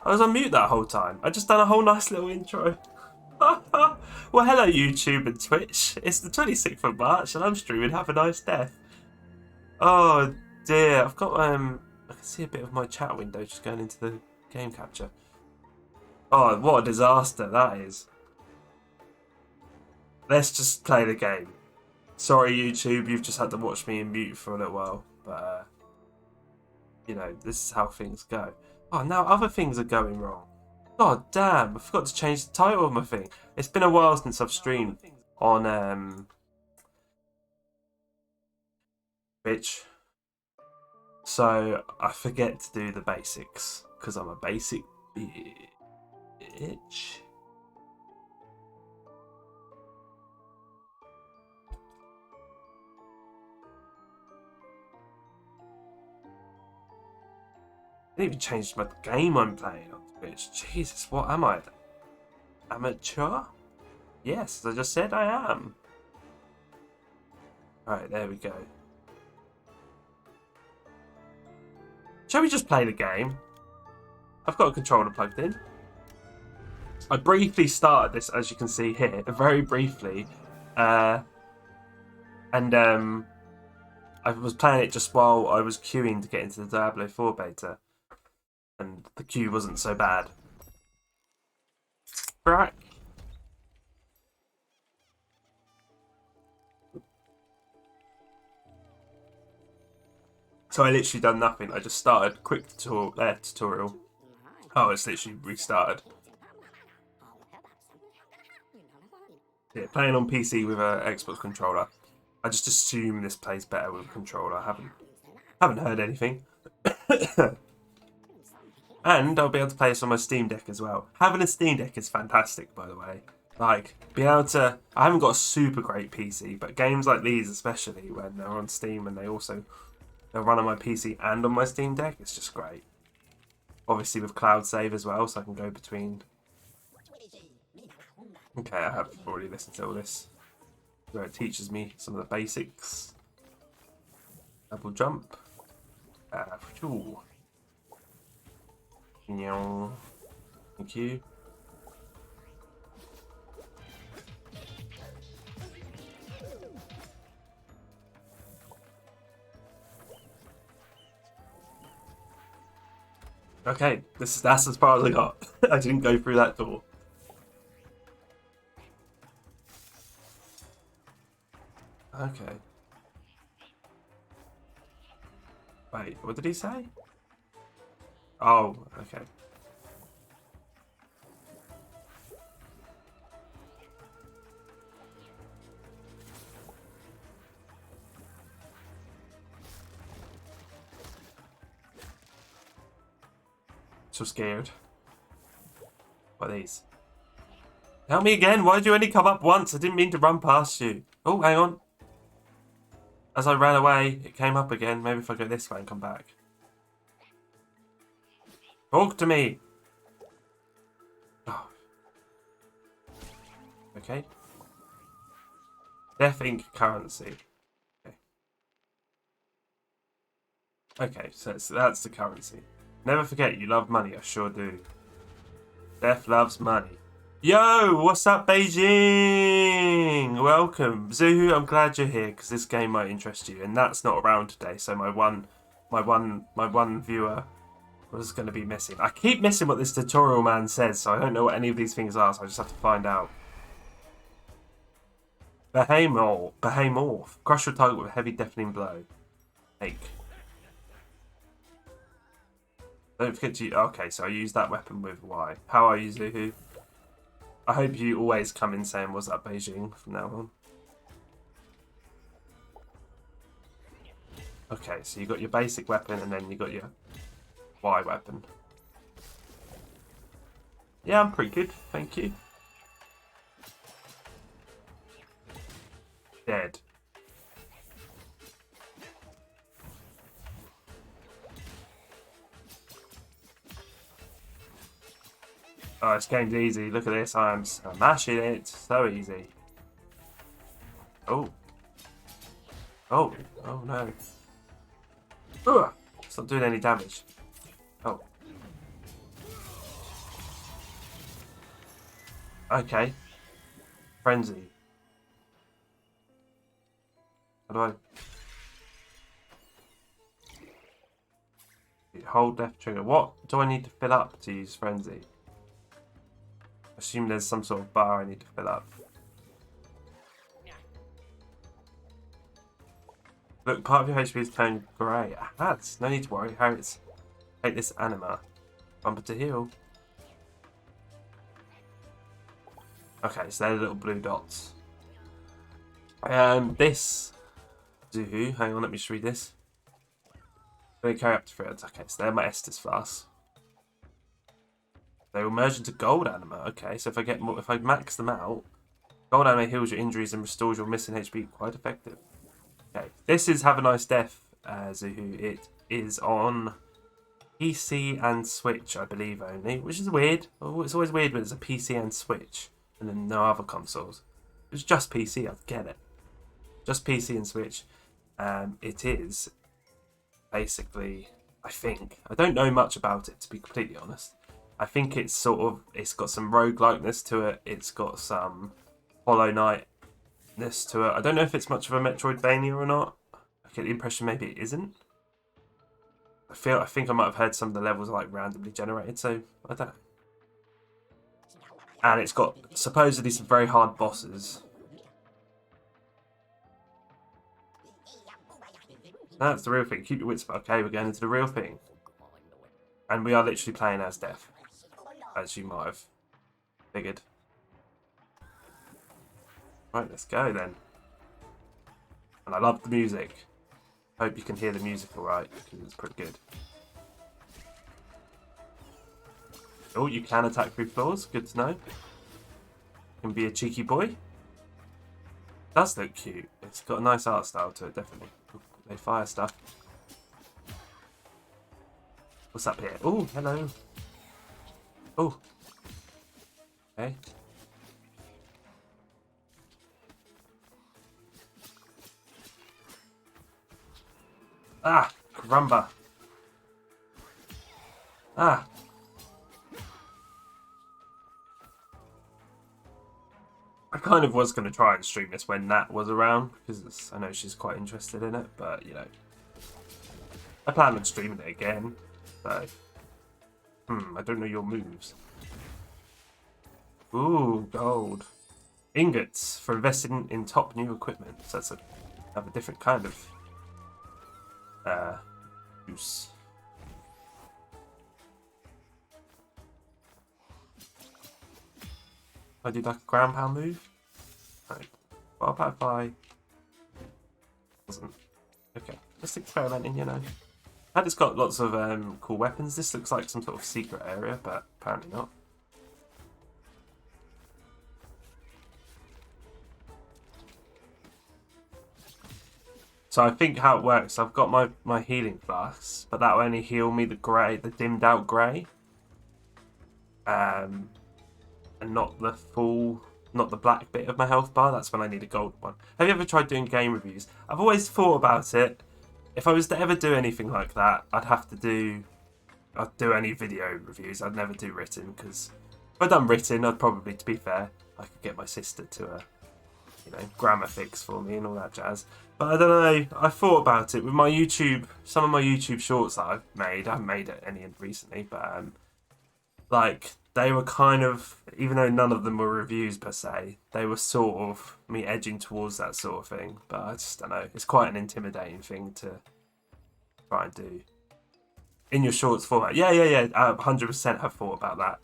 I was on mute that whole time. I just done a whole nice little intro. Well, hello YouTube and Twitch. It's the 26th of March and I'm streaming Have a Nice Death. Oh dear, I've got I can see a bit of my chat window just going into the game capture. Oh, what a disaster that is. Let's just play the game. Sorry YouTube, you've just had to watch me in mute for a little while, but you know, this is how things go. Oh, now other things are going wrong. God damn, I forgot to change the title of my thing. It's been a while since I've streamed on Twitch. So I forget to do the basics because I'm a basic bitch. I didn't even change my game I'm playing on Twitch. Jesus, what am I? Amateur? Yes, as I just said I am. Alright, there we go. Shall we just play the game? I've got a controller plugged in. I briefly started this, as you can see here, very briefly. I was playing it just while I was queuing to get into the Diablo 4 beta. And the queue wasn't so bad. Right. So I literally done nothing. I just started quick tutorial. Oh, it's literally restarted. Yeah, playing on PC with an Xbox controller. I just assume this plays better with a controller. I haven't heard anything. And I'll be able to play this on my Steam Deck as well. Having a Steam Deck is fantastic, by the way. Like, being able to... I haven't got a super great PC, but games like these, especially when they're on Steam and they'll run on my PC and on my Steam Deck, it's just great. Obviously with cloud save as well, so I can go between... Okay, I have already listened to all this. Where it teaches me some of the basics. Double jump. Thank you. Okay, that's as far as I got. I didn't go through that door. Okay. Wait, what did he say? Oh, okay. So scared. What are these? Help me again, why did you only come up once? I didn't mean to run past you. Oh, hang on. As I ran away, it came up again. Maybe if I go this way and come back. Talk to me! Oh. Okay. Death Ink currency. Okay. Okay, so that's the currency. Never forget, you love money. I sure do. Death loves money. Yo, what's up, Beijing? Welcome, Zuhu. I'm glad you're here because this game might interest you, and that's not around today. So my one viewer was going to be missing. I keep missing what this tutorial man says, so I don't know what any of these things are. So I just have to find out. Behemoth. Crush your target with a heavy, deafening blow. Take. Don't forget to... Okay, so I use that weapon with Y. How are you, Zuhu? I hope you always come in saying, "What's up, Beijing?" from now on. Okay, so you got your basic weapon and then you got your Y weapon. Yeah, I'm pretty good, thank you. Dead. Oh, this game's easy. Look at this. I'm smashing it. So easy. Oh. Oh. Oh, no. Ugh. It's not doing any damage. Oh. Okay. Frenzy. How do I... Hold left trigger. What do I need to fill up to use Frenzy? Assume there's some sort of bar I need to fill up. Look, part of your HP is turned grey. It has. No need to worry. Harriet's... Take this anima. Bumper to heal. Okay, so they're the little blue dots. This... Zuhu. Hang on, let me just read this. They carry up to 3 heads. Okay, so they're my Estus flasks. They will merge into gold anima. Okay, so if I get more, if I max them out, gold anima heals your injuries and restores your missing HP. Quite effective. Okay, this is Have a Nice Death, Zuhu. It is on PC and Switch, I believe, only, which is weird. Oh, it's always weird when it's a PC and Switch, and then no other consoles. It's just PC. I get it. Just PC and Switch. It is basically, I think, I don't know much about it, to be completely honest. I think it's sort of, it's got some roguelikeness to it. It's got some Hollow Knight-ness to it. I don't know if it's much of a Metroidvania or not. I get the impression maybe it isn't. I think I might have heard some of the levels are like randomly generated, so I don't know. And it's got supposedly some very hard bosses. That's the real thing. Keep your wits about. Okay, we're going into the real thing. And we are literally playing as Death, as you might have figured. Right, let's go then. And I love the music. Hope you can hear the music alright, because it's pretty good. Oh, you can attack through floors. Good to know. Can be a cheeky boy. It does look cute. It's got a nice art style to it, definitely. They fire stuff. What's up here? Oh, hello. Oh. Okay. Ah, caramba. Ah. I kind of was going to try and stream this when Nat was around, because I know she's quite interested in it, but, you know, I plan on streaming it again, so, I don't know your moves. Ooh, gold. Ingots for investing in top new equipment, so that's a different kind of, use. I do like a ground pound move. Right. What about if I wasn't? Okay, just experimenting, you know. And it's got lots of cool weapons. This looks like some sort of secret area, but apparently not. So I think how it works, I've got my healing flasks, but that will only heal me the grey, the dimmed out grey. And not the full, not the black bit of my health bar. That's when I need a gold one. Have you ever tried doing game reviews? I've always thought about it. If I was to ever do anything like that, I'd do any video reviews. I'd never do written, because if I'd done written, I'd probably, to be fair, I could get my sister to grammar fix for me and all that jazz. But I don't know, I thought about it with my YouTube, some of my YouTube shorts that I've made. I haven't made any recently, but like, they were kind of, even though none of them were reviews per se, they were sort of me edging towards that sort of thing. But I just don't know. It's quite an intimidating thing to try and do in your shorts format. Yeah. I 100% have thought about that.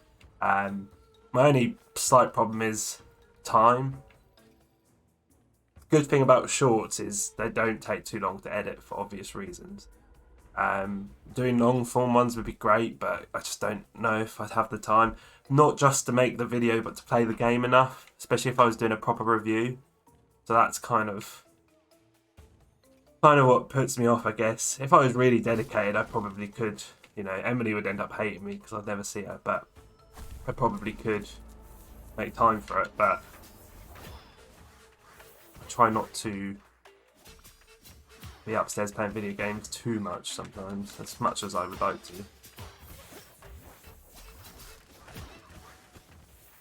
My only slight problem is time. Good thing about shorts is they don't take too long to edit for obvious reasons. Doing long form ones would be great, but I just don't know if I'd have the time, not just to make the video but to play the game enough, especially if I was doing a proper review. So that's kind of what puts me off, I guess. If I was really dedicated, I probably could, Emily would end up hating me because I'd never see her, but I probably could make time for it. But I try not to be upstairs playing video games too much sometimes, as much as I would like to.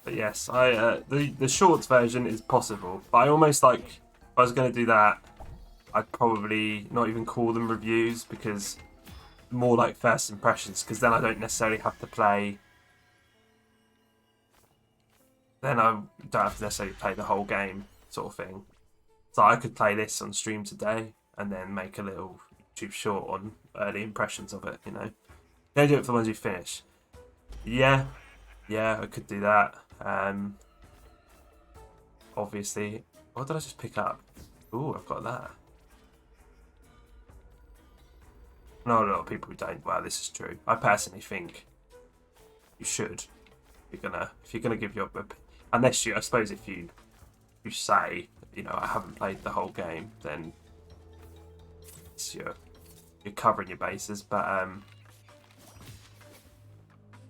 But yes, the shorts version is possible, but I almost like if I was going to do that, I'd probably not even call them reviews because more like first impressions, because then I don't necessarily have to play. Then I don't have to necessarily play the whole game, sort of thing. So I could play this on stream today and then make a little YouTube short on early impressions of it. You know, don't do it for the ones you finish. Yeah, I could do that. Obviously, what did I just pick up? Ooh, I've got that. Not a lot of people who don't. Well, this is true. I personally think you should. If you're gonna give your, unless you, I suppose, if you say, you know, I haven't played the whole game, then it's you're covering your bases. But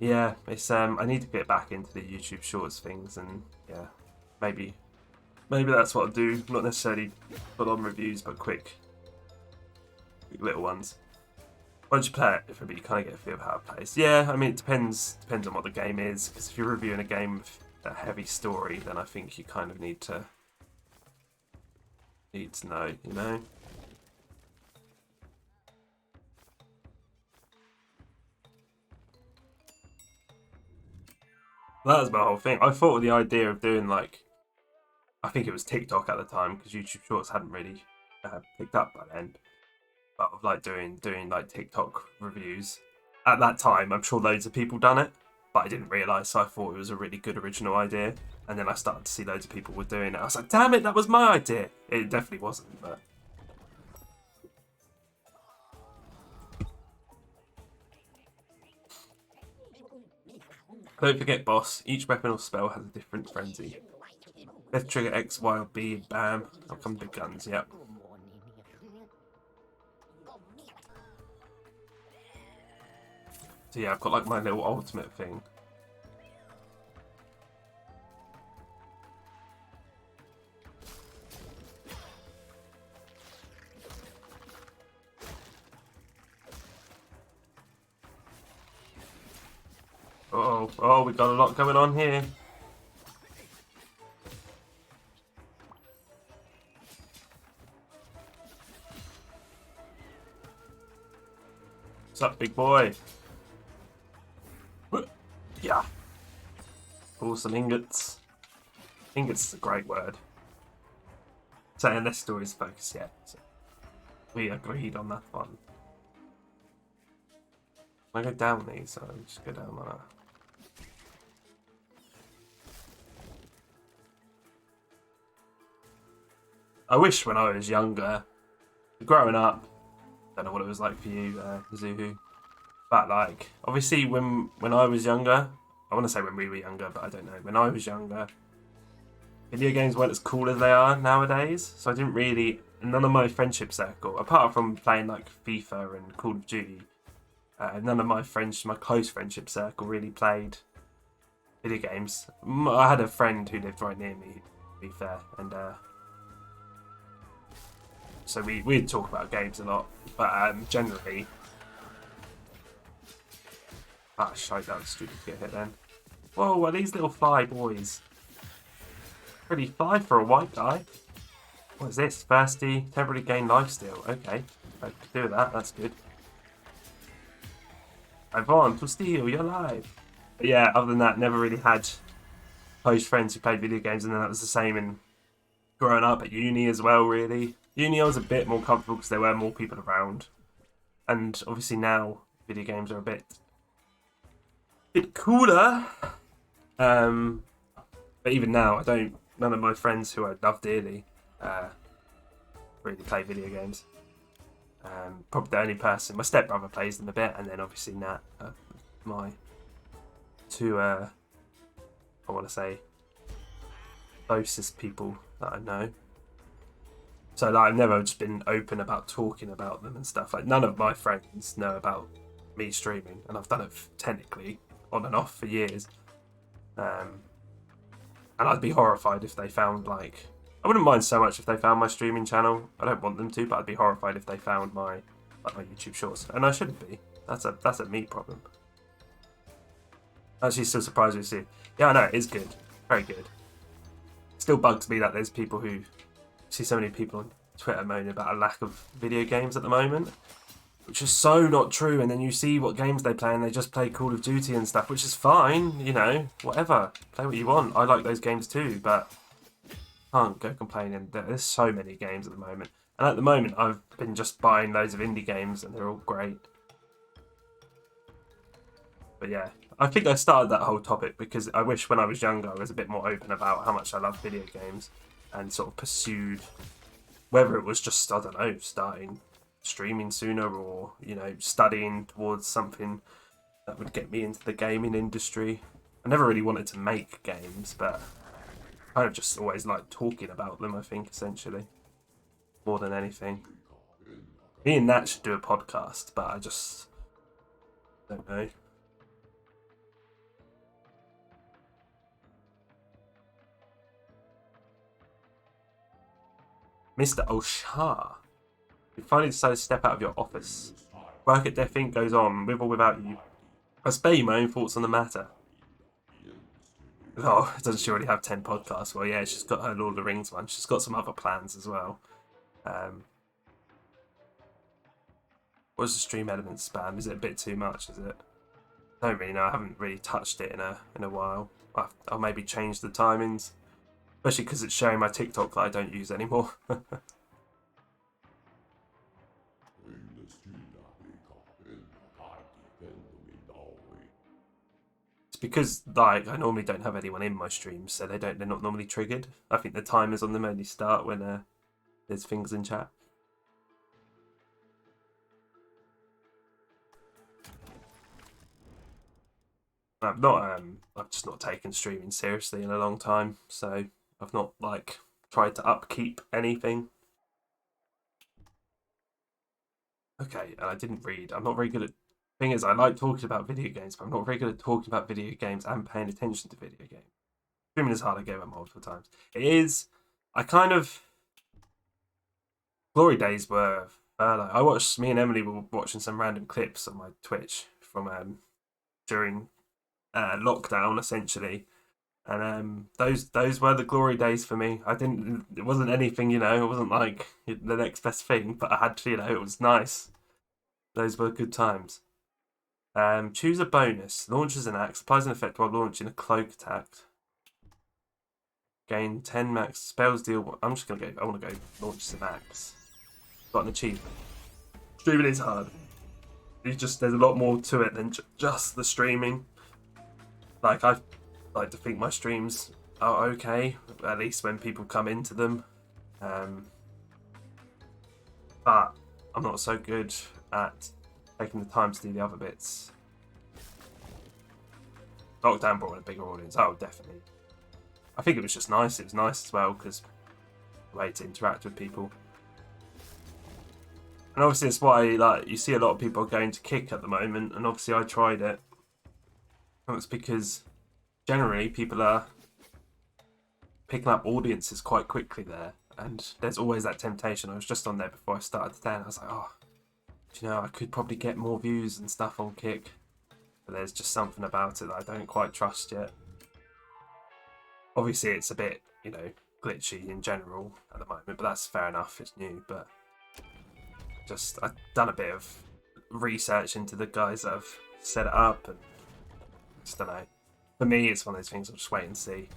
yeah, it's I need to get back into the YouTube Shorts things, and yeah, maybe that's what I'll do. Not necessarily full on reviews, but quick little ones. Once you play it, you kind of get a feel of how it plays. Yeah, I mean, it depends on what the game is. Because if you're reviewing a game with a heavy story, then I think you kind of need to know, you know. That was my whole thing. I thought of the idea of doing like, I think it was TikTok at the time because YouTube Shorts hadn't really picked up by then. But of like doing like TikTok reviews. At that time, I'm sure loads of people done it, but I didn't realise, so I thought it was a really good original idea. And then I started to see loads of people were doing it. I was like, damn it, that was my idea. It definitely wasn't, but... Don't forget, boss, each weapon or spell has a different frenzy. Let's trigger X, Y, or B, and bam, out come big guns, yep. So yeah, I've got like my little ultimate thing. Oh, we've got a lot going on here. What's up, big boy? Yeah. Pull some ingots. Ingots is a great word. So, unless stories focus yet. So we agreed on that one. I go down these, so I'll just go down like that. I wish when I was younger, growing up, don't know what it was like for you, Zuhu, but like, obviously when I was younger, I want to say when we were younger, but I don't know, when I was younger, video games weren't as cool as they are nowadays, so I didn't really, none of my friendship circle, apart from playing like FIFA and Call of Duty, none of my friends, my close friendship circle really played video games. I had a friend who lived right near me, to be fair, and so we'd talk about games a lot, but generally... Ah, shite, that was stupid to get hit then. Whoa, what are these little fly boys? Pretty fly for a white guy. What is this? Thirsty, temporarily gain lifesteal. Okay, I could do that, that's good. I want to steal your life. But yeah, other than that, never really had close friends who played video games, and then that was the same in growing up at uni as well, really. Uni I was a bit more comfortable because there were more people around. And obviously now, video games are a bit cooler. But even now, none of my friends who I love dearly really play video games. Probably the only person, my stepbrother plays them a bit, and then obviously Nat, my two, I want to say, closest people that I know. So like, I've never just been open about talking about them and stuff. Like, none of my friends know about me streaming, and I've done it technically on and off for years. And I'd be horrified if they found, like, I wouldn't mind so much if they found my streaming channel. I don't want them to, but I'd be horrified if they found my YouTube shorts, and I shouldn't be. That's a me problem. Actually, still surprised to see. Yeah, I know it is good. Very good. Still bugs me that there's people who see so many people on Twitter moaning about a lack of video games at the moment, which is so not true. And then you see what games they play, and they just play Call of Duty and stuff, which is fine, you know, whatever. Play what you want. I like those games too, but can't go complaining. There's so many games at the moment. And at the moment, I've been just buying loads of indie games, and they're all great. But yeah, I think I started that whole topic because I wish when I was younger I was a bit more open about how much I love video games and sort of pursued, whether it was just, I don't know, starting streaming sooner or, you know, studying towards something that would get me into the gaming industry. I never really wanted to make games, but I kind of just always liked talking about them, I think, essentially, more than anything. Me and Nat should do a podcast, but I just don't know. Mr. O'Shah, you finally decided to step out of your office. Work at Death Inc. goes on, with or without you. I spare you my own thoughts on the matter. Oh, doesn't she already have 10 podcasts? Well, yeah, she's got her Lord of the Rings one. She's got some other plans as well. What's the stream element spam? Is it a bit too much, is it? I don't really know. I haven't really touched it in a while. I'll maybe change the timings. Especially because it's showing my TikTok that I don't use anymore. It's because, like, I normally don't have anyone in my streams, so they're not normally triggered. I think the timers on them only start when there's things in chat. I've just not taken streaming seriously in a long time, so I've not, like, tried to upkeep anything. Okay, and I didn't read. I'm not very good at... Thing is, I like talking about video games, but I'm not very good at talking about video games and paying attention to video games. Streaming is hard. I gave up multiple times. It is... I kind of... Glory days were... I watched... Me and Emily were watching some random clips on my Twitch from during lockdown, essentially. And those were the glory days for me. It wasn't anything, you know, it wasn't like the next best thing, but I had to, you know, it was nice. Those were good times. Choose a bonus. Launches an axe. Applies an effect while launching a cloak attack. Gain 10 max spells deal. I'm just gonna go. I want to go launch some axe. Got an achievement. Streaming is hard. There's a lot more to it than just the streaming. Like, I like to think my streams are okay, at least when people come into them. But I'm not so good at taking the time to do the other bits. Lockdown brought in a bigger audience. Oh, definitely. I think it was just nice. It was nice as well because the way to interact with people. And obviously, it's why, like, you see a lot of people going to Kick at the moment. And obviously, I tried it. And it's because generally people are picking up audiences quite quickly there. And there's always that temptation. I was just on there before I started today, and I was like, oh, you know, I could probably get more views and stuff on Kick, but there's just something about it that I don't quite trust yet. Obviously, it's a bit, you know, glitchy in general at the moment, but that's fair enough. It's new, but just I've done a bit of research into the guys that have set it up, and just don't know. For me, it's one of those things I'll just wait and see.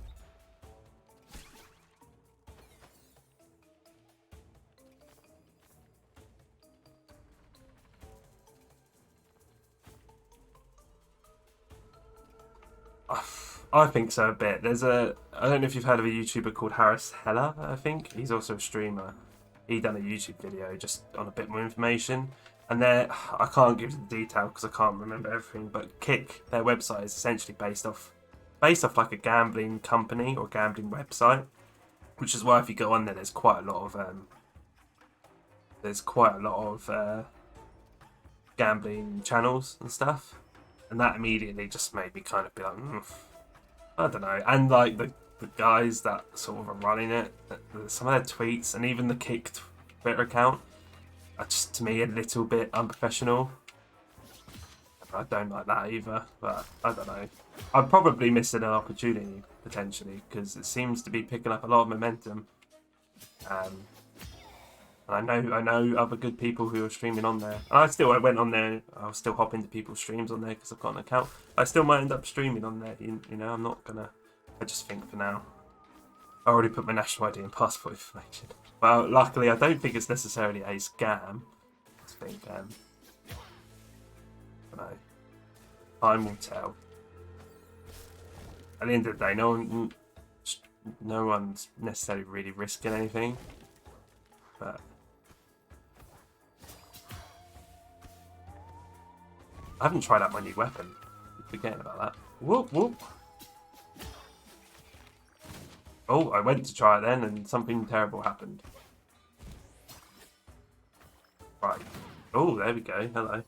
I think so a bit. I don't know if you've heard of a YouTuber called Harris Heller, I think. He's also a streamer. He done a YouTube video just on a bit more information. And I can't give you the detail because I can't remember everything, but Kick, their website is essentially based off like a gambling company or gambling website, which is why if you go on there, there's quite a lot of gambling channels and stuff. And that immediately just made me kind of be like, I don't know. And like the guys that sort of are running it, some of their tweets and even the Kick Twitter account are just, to me, a little bit unprofessional. I don't like that either, but I don't know. I'm probably missing an opportunity potentially, because it seems to be picking up a lot of momentum. And I know other good people who are streaming on there. And I went on there. I'll still hop into people's streams on there because I've got an account. I still might end up streaming on there. You know, I'm not gonna. I just think for now, I already put my national ID and passport information. Well, luckily, I don't think it's necessarily a scam. I just think, I don't know. Time will tell. At the end of the day, no one's necessarily really risking anything. But I haven't tried out my new weapon. I'm forgetting about that. Whoop whoop. Oh, I went to try it then, and something terrible happened. Right. Oh, there we go. Hello.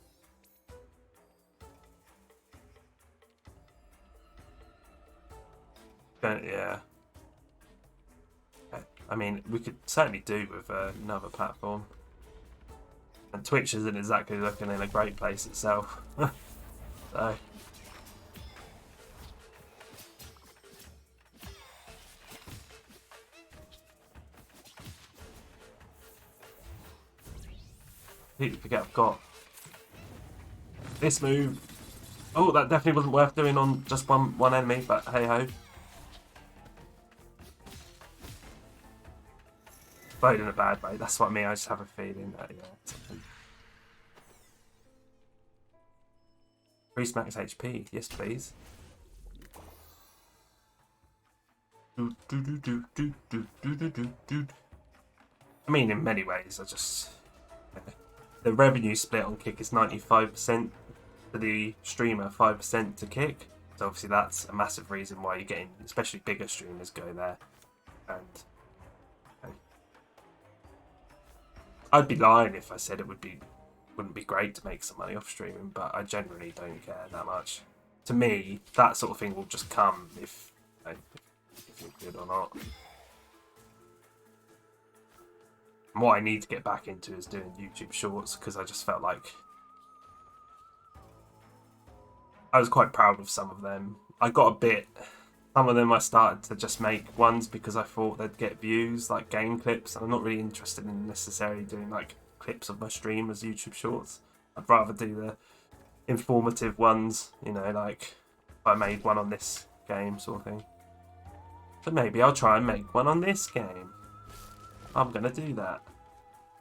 Yeah. I mean, we could certainly do with another platform. And Twitch isn't exactly looking in a great place itself. So. Completely forget I've got this move. Oh, that definitely wasn't worth doing on just one enemy, but hey ho. Played in a bad way. That's what I mean. I just have a feeling that something. Increase max HP. Yes, please. I mean, in many ways, the revenue split on Kick is 95% to the streamer, 5% to Kick. So obviously that's a massive reason why you're getting, especially bigger streamers, go there. And I'd be lying if I said it wouldn't be great to make some money off streaming, but I generally don't care that much. To me, that sort of thing will just come if you're good or not. And what I need to get back into is doing YouTube Shorts, because I just felt like I was quite proud of some of them. I got a bit. Some of them I started to just make ones because I thought they'd get views, like game clips. I'm not really interested in necessarily doing like clips of my stream as YouTube Shorts. I'd rather do the informative ones, you know, like if I made one on this game sort of thing. So maybe I'll try and make one on this game. I'm gonna do that.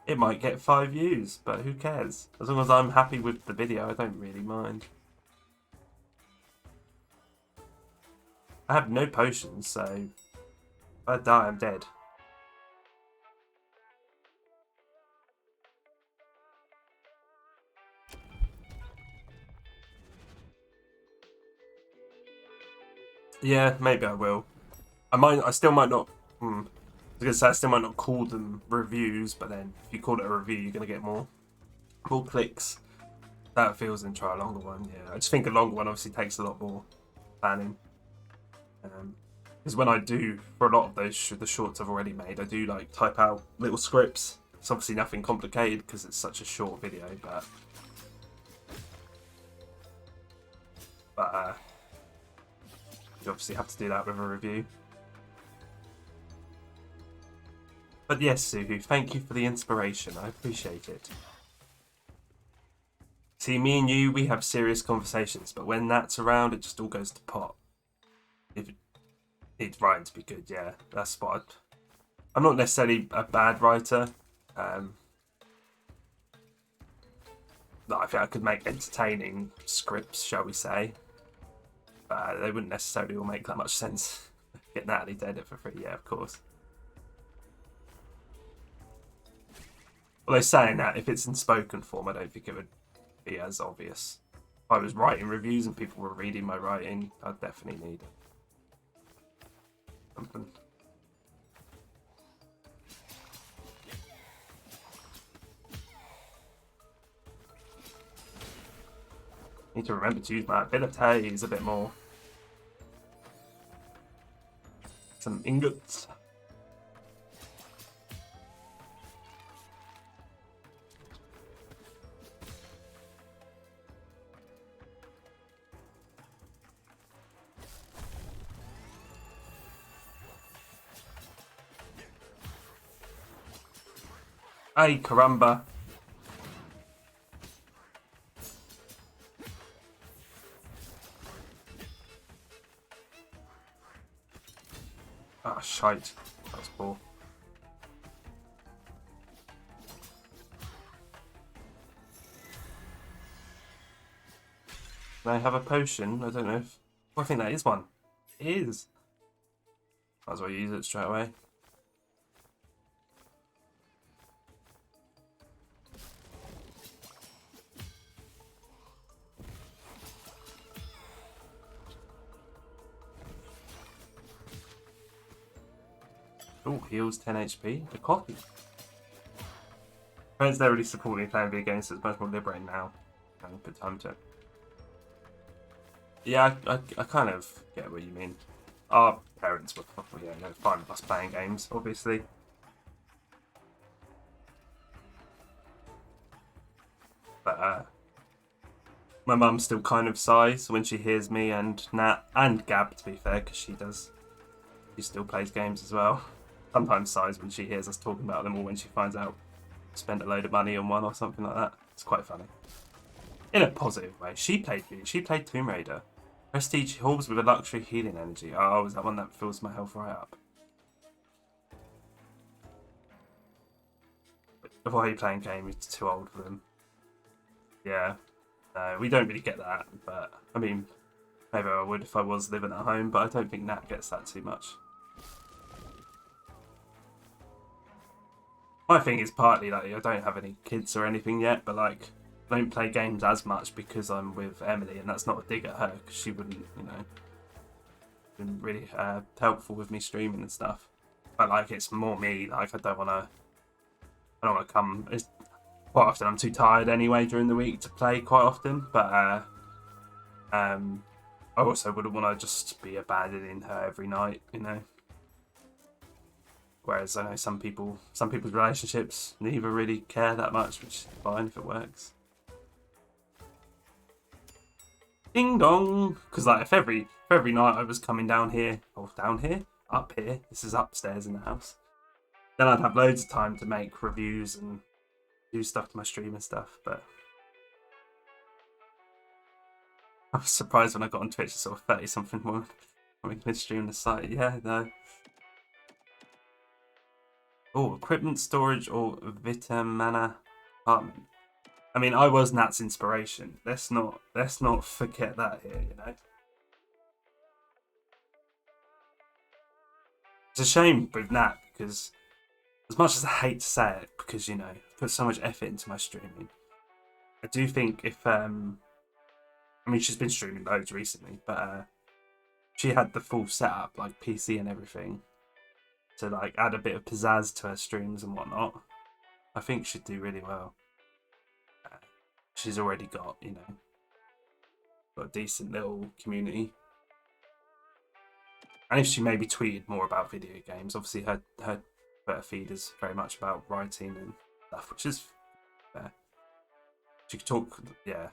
It might get 5 views, but who cares? As long as I'm happy with the video, I don't really mind. I have no potions, so if I die, I'm dead. Yeah, maybe I will. I still might not. I was gonna say I still might not call them reviews, but then if you call it a review, you're gonna get more clicks. That feels in try a longer one. Yeah, I just think a longer one obviously takes a lot more planning. Because when I do, for a lot of those the shorts I've already made, I do like type out little scripts. It's obviously nothing complicated because it's such a short video, but you obviously have to do that with a review. But yes, Suhu, thank you for the inspiration. I appreciate it. See, me and you, we have serious conversations, but when that's around, it just all goes to pot. It's writing to be good, yeah. That's what I'm not necessarily a bad writer. I think I could make entertaining scripts, shall we say. But they wouldn't necessarily all make that much sense. Get Natalie to edit for free, yeah, of course. Although saying that, if it's in spoken form, I don't think it would be as obvious. If I was writing reviews and people were reading my writing, I'd definitely need something. Need to remember to use my abilities a bit more. Some ingots. Ay, caramba. Ah, shite. That was poor. Can I have a potion? I don't know if... Well, I think that is one. It is. Might as well use it straight away. Oh, heals 10 HP. The coffee. Parents don't really support me playing video games, so it's much more liberating now. I can put time to it. Yeah, I kind of get what you mean. Our parents were fine with us playing games, obviously. But my mum still kind of sighs when she hears me and Nat and Gab, to be fair, because she still plays games as well. Sometimes sighs when she hears us talking about them, or when she finds out we spent a load of money on one or something like that. It's quite funny. In a positive way. She played Tomb Raider. Prestige orbs with a luxury healing energy. Oh, is that one that fills my health right up? But why are you playing games? It's too old for them. Yeah. No, we don't really get that. But, I mean, maybe I would if I was living at home, but I don't think Nat gets that too much. My thing is partly like I don't have any kids or anything yet, but like I don't play games as much because I'm with Emily, and that's not a dig at her because she wouldn't, been really helpful with me streaming and stuff. But like it's more me. Like I don't want to come. It's, quite often I'm too tired anyway during the week to play quite often. But I also wouldn't want to just be abandoning her every night, Whereas I know some people's relationships neither really care that much, which is fine if it works. Ding dong! Because like if every night I was coming down here, or up here, this is upstairs in the house, then I'd have loads of time to make reviews and do stuff to my stream and stuff. But I was surprised when I got on Twitch, it's sort of 30 something more coming to stream the site. Yeah, no. Oh, equipment storage or Vitamana apartment. I mean, I was Nat's inspiration. Let's not forget that here, It's a shame with Nat because, as much as I hate to say it, because I put so much effort into my streaming, I do think if I mean, she's been streaming loads recently, but she had the full setup, like PC and everything, to like add a bit of pizzazz to her streams and whatnot. I think she'd do really well. She's already got got a decent little community, and if she maybe tweeted more about video games, obviously her Twitter feed is very much about writing and stuff, which is fair. She could talk, yeah.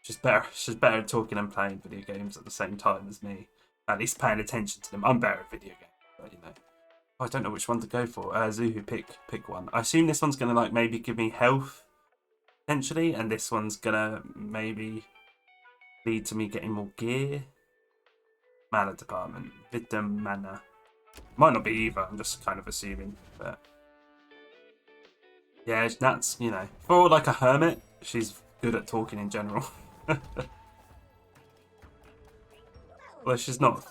She's better at talking and playing video games at the same time as me. At least paying attention to them. I'm better at video games, but I don't know which one to go for. Zuhu, pick one. I assume this one's gonna like maybe give me health, potentially, and this one's gonna maybe lead to me getting more gear. Mana department, Vitam mana. Might not be either. I'm just kind of assuming, but yeah, that's for like a hermit, she's good at talking in general. Well, she's not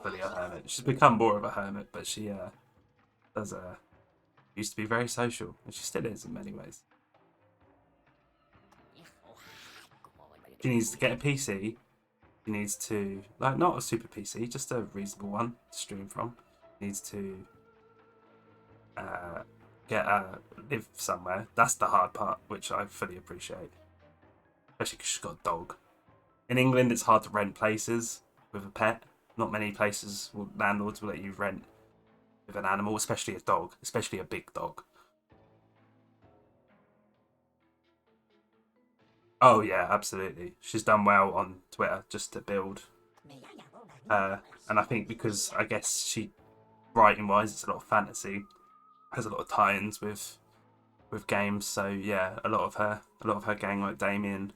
fully a hermit. She's become more of a hermit, but she does used to be very social, and she still is in many ways. She needs to get a PC. She needs to not a super PC, just a reasonable one to stream from. Needs to live somewhere. That's the hard part, which I fully appreciate. Especially because she's got a dog. In England, it's hard to rent places with a pet. Not many landlords will let you rent with an animal, especially a dog, especially a big dog. Oh yeah, absolutely. She's done well on Twitter just to build. And I think because I guess writing wise, it's a lot of fantasy. has a lot of tie-ins with games. So yeah, a lot of her gang, like Damien,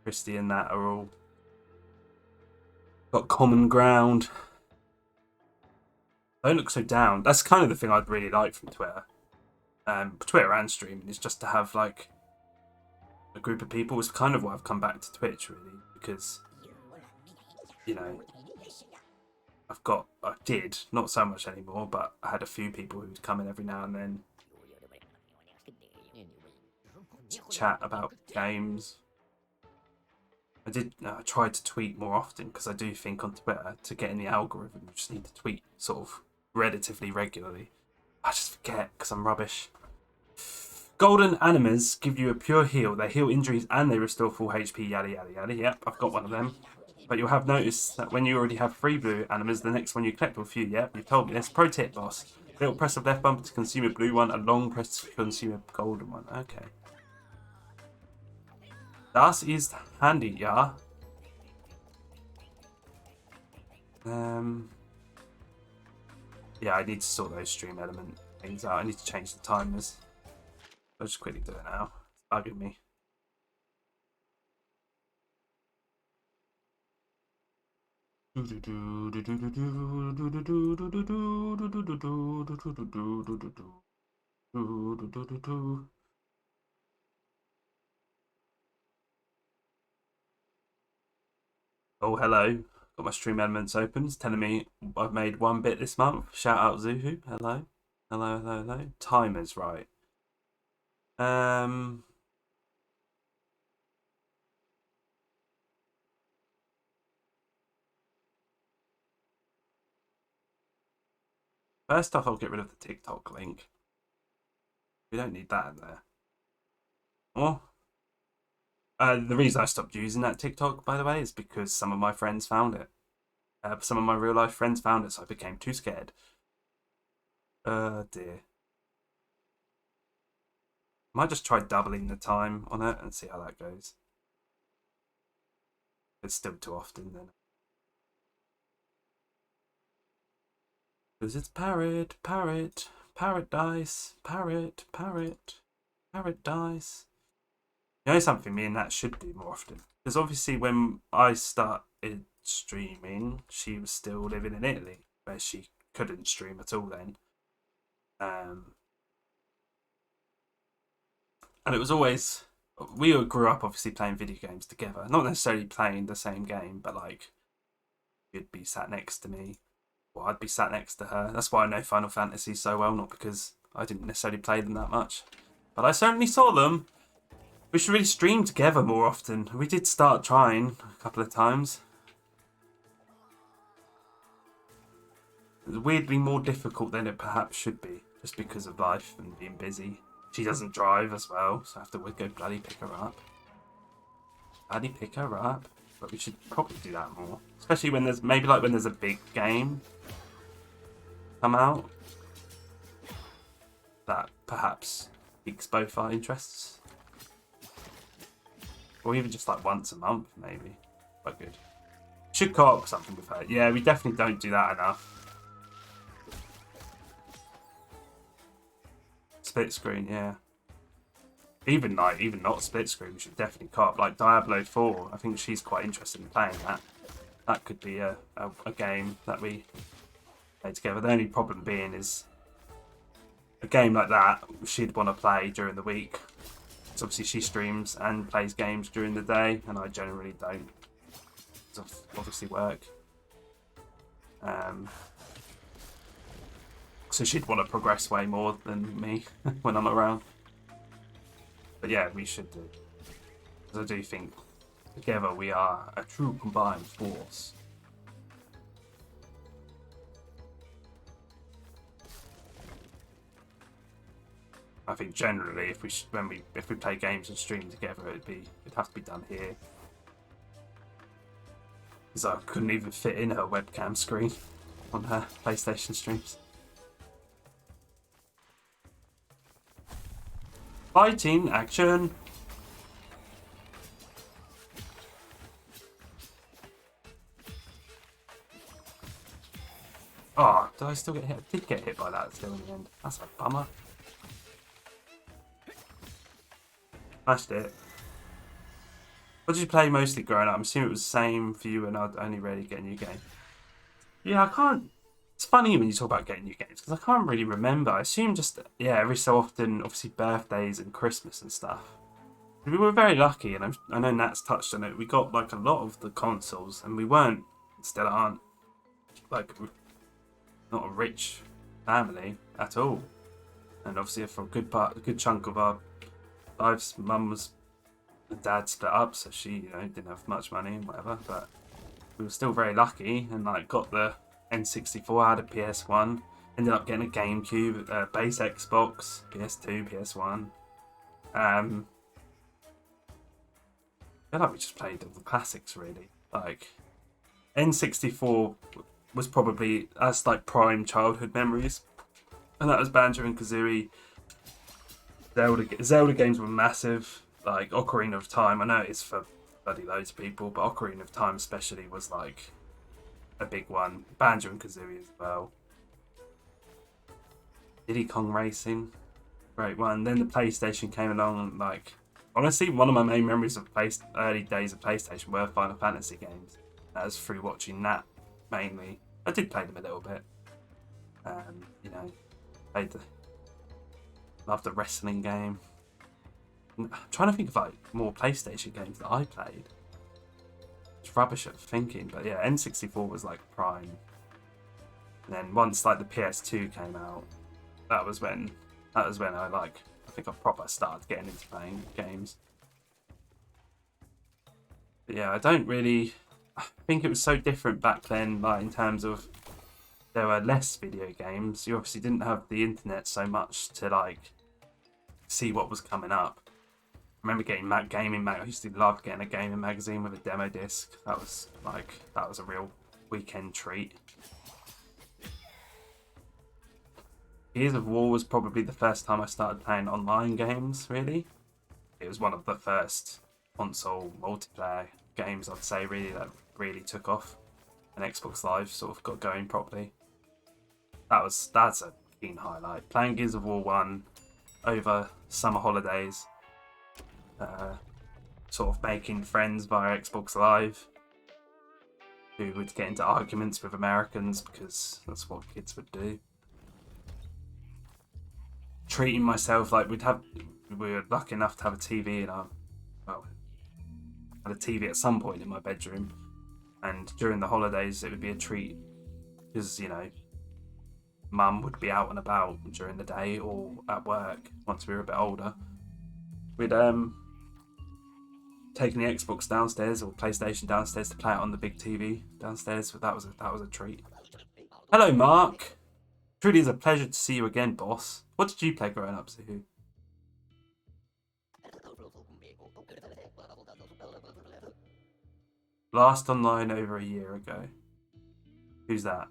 Christy, and that are all got common ground. Don't look so down. That's kind of the thing I'd really like from Twitter. Twitter and streaming is just to have like a group of people. It's kind of why I've come back to Twitch, really, because you know I did not so much anymore, but I had a few people who'd come in every now and then to chat about games. I tried to tweet more often because I do think on Twitter, to get in the algorithm, you just need to tweet sort of relatively regularly. I just forget because I'm rubbish. Golden animas give you a pure heal. They heal injuries and they restore full HP, yada yada yada. Yep, I've got one of them. But you'll have noticed that when you already have 3 blue animas, the next one you collect will few. Yep, you've told me this. Pro tip, boss. Little press of left bumper to consume a blue one, a long press to consume a golden one. Okay. Das ist handy, ja. Yeah, I need to sort those stream element things out. I need to change the timers. I'll just quickly do it now. It's bugging me. Oh, hello. Got my stream elements open. It's telling me I've made 1 bit this month. Shout out Zuhu. Hello. Hello, hello, hello. Timers, right. First off, I'll get rid of the TikTok link. We don't need that in there. Oh. The reason I stopped using that TikTok, by the way, is because some of my friends found it. Some of my real life friends found it, so I became too scared. Dear. Might just try doubling the time on it and see how that goes. It's still too often then. Because it's parrot, parrot, parrot dice, parrot, parrot, parrot dice. You know something me and that should do more often? Because obviously when I started streaming, she was still living in Italy, where she couldn't stream at all then. And it was always, we all grew up obviously playing video games together. Not necessarily playing the same game, but like, you'd be sat next to me, or I'd be sat next to her. That's why I know Final Fantasy so well, not because I didn't necessarily play them that much, but I certainly saw them. We should really stream together more often. We did start trying a couple of times. It's weirdly more difficult than it perhaps should be, just because of life and being busy. She doesn't drive as well, so I have to go bloody pick her up. Bloody pick her up. But we should probably do that more. Especially when there's, maybe like when there's a big game come out. That perhaps piques both our interests. Or even just like once a month, maybe. Quite good. Should co-op something with her. Yeah, we definitely don't do that enough. Split screen, yeah. Even not split screen, we should definitely co-op. Like Diablo 4, I think she's quite interested in playing that. That could be a game that we play together. The only problem being is a game like that she'd want to play during the week. So obviously she streams and plays games during the day, and I generally don't. It's obviously work. So she'd want to progress way more than me when I'm around. But yeah, we should do. Because I do think together we are a true combined force. I think generally, if we play games and stream together, it'd have to be done here. Because I couldn't even fit in her webcam screen on her PlayStation streams. Fighting action. Oh, did I still get hit? I did get hit by that still in the end. That's a bummer. Smashed it. What did you play mostly growing up? I'm assuming it was the same for you and I'd only really get a new game. Yeah, I can't... It's funny when you talk about getting new games, because I can't really remember. I assume just, yeah, every so often, obviously birthdays and Christmas and stuff. We were very lucky, and I know Nat's touched on it. We got, like, a lot of the consoles, and we weren't, still aren't, like, not a rich family at all. And obviously for a good chunk of our lives, Mum was... Dad split up, so she, you know, didn't have much money and whatever, but we were still very lucky and like got the N64, had a PS1, ended up getting a GameCube, base Xbox, PS2, PS1. I feel like we just played all the classics really. Like N64 was probably, that's like prime childhood memories, and that was Banjo and Kazooie. Zelda games were massive. Like Ocarina of Time, I know it's for bloody loads of people, but Ocarina of Time especially was like a big one. Banjo and Kazooie as well. Diddy Kong Racing, great one. Then the PlayStation came along. Like honestly, one of my main memories of early days of PlayStation were Final Fantasy games. That was through watching that mainly. I did play them a little bit. You know, loved the wrestling game. I'm trying to think of like more PlayStation games that I played. It's rubbish at thinking, but yeah, N64 was like prime. And then once like the PS2 came out, that was when I think I proper started getting into playing games. But yeah, I think it was so different back then, like in terms of there were less video games. You obviously didn't have the internet so much to like see what was coming up. I remember getting gaming mag. I used to love getting a gaming magazine with a demo disc. That was a real weekend treat. Gears of War was probably the first time I started playing online games. Really, it was one of the first console multiplayer games I'd say really that really took off, and Xbox Live sort of got going properly. That's a keen highlight. Playing Gears of War 1 over summer holidays. Sort of making friends via Xbox Live who would get into arguments with Americans because that's what kids would do. Treating myself like we were lucky enough to have a TV had a TV at some point in my bedroom, and during the holidays it would be a treat because, you know, Mum would be out and about during the day or at work once we were a bit older. We'd taking the Xbox downstairs or PlayStation downstairs to play it on the big TV downstairs. That was a treat. Hello, Mark. Truly is a pleasure to see you again, boss. What did you play growing up, Suhu? Last online over a year ago. Who's that?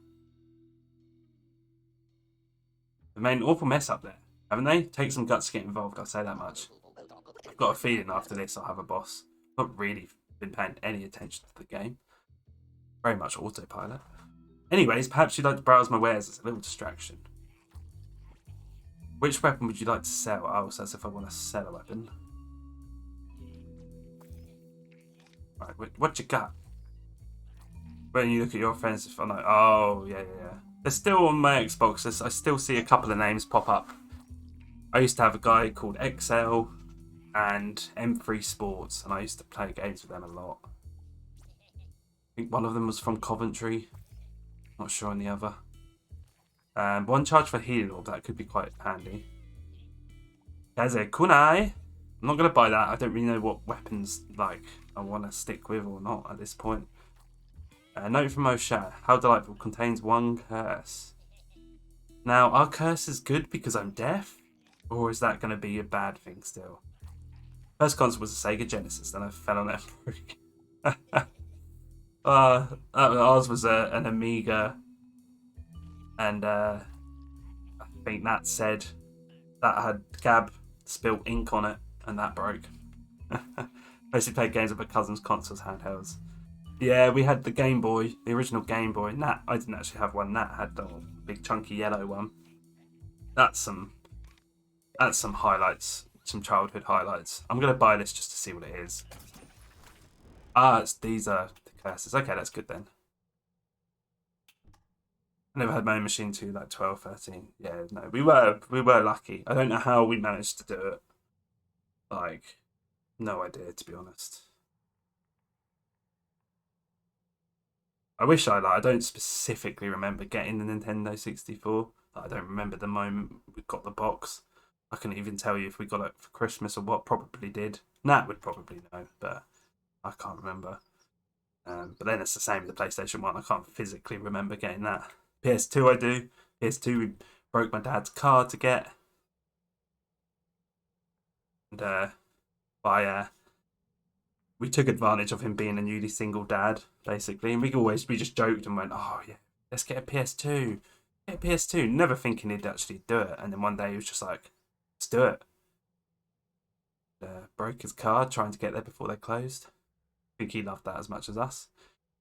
They've made an awful mess up there, haven't they? Take some guts to get involved, I'll say that much. I've got a feeling after this I'll have a boss. Not really been paying any attention to the game. Very much autopilot. Anyways, perhaps you'd like to browse my wares as a little distraction. Which weapon would you like to sell? Oh, so that's if I want to sell a weapon. Right, what you got? When you look at your friends, I'm like, oh, yeah. They're still on my Xbox. I still see a couple of names pop up. I used to have a guy called XL and M3 Sports, and I used to play games with them a lot. I think one of them was from Coventry. Not sure on the other. One charge for healing orb, that could be quite handy. There's a kunai. I'm not going to buy that. I don't really know what weapons like I want to stick with or not at this point. Note from Osha. How delightful. Contains one curse. Now, are curses good because I'm deaf? Or is that going to be a bad thing still? First console was a Sega Genesis, then I fell on F3. Ours was an Amiga, and I think that said that had Gab spilt ink on it, and that broke. Basically played games with my cousin's consoles, handhelds. Yeah, we had the Game Boy, the original Game Boy. Nat, I didn't actually have one. Nat had big chunky yellow one. That's some highlights, some childhood highlights. I'm gonna buy this just to see what it is. Ah, these are the curses. Okay, that's good then. I never had my own machine till like 12, 13. Yeah, no, we were lucky. I don't know how we managed to do it. Like, no idea, to be honest. I wish I don't specifically remember getting the Nintendo 64. I don't remember the moment we got the box. I couldn't even tell you if we got it for Christmas or what. Probably did. Nat would probably know, but I can't remember. But then it's the same with the PlayStation 1. I can't physically remember getting that. PS2 I do. PS2 we broke my dad's car to get. And we took advantage of him being a newly single dad, basically. And we just joked and went, oh yeah, let's get a PS2. Get a PS2. Never thinking he'd actually do it. And then one day he was just like, let's do it. Broke his car trying to get there before they closed. I think he loved that as much as us.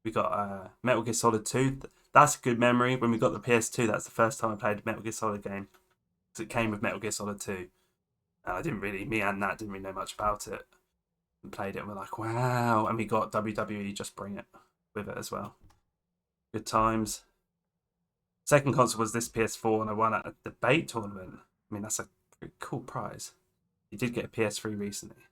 We got Metal Gear Solid 2. That's a good memory. When we got the PS2, that's the first time I played a Metal Gear Solid game. Because it came with Metal Gear Solid 2. Me and Nat didn't really know much about it. And played it and we're like, wow. And we got WWE Just Bring It with it as well. Good times. Second console was this PS4 and I won at a debate tournament. I mean, that's a pretty cool prize. You did get a PS3 recently.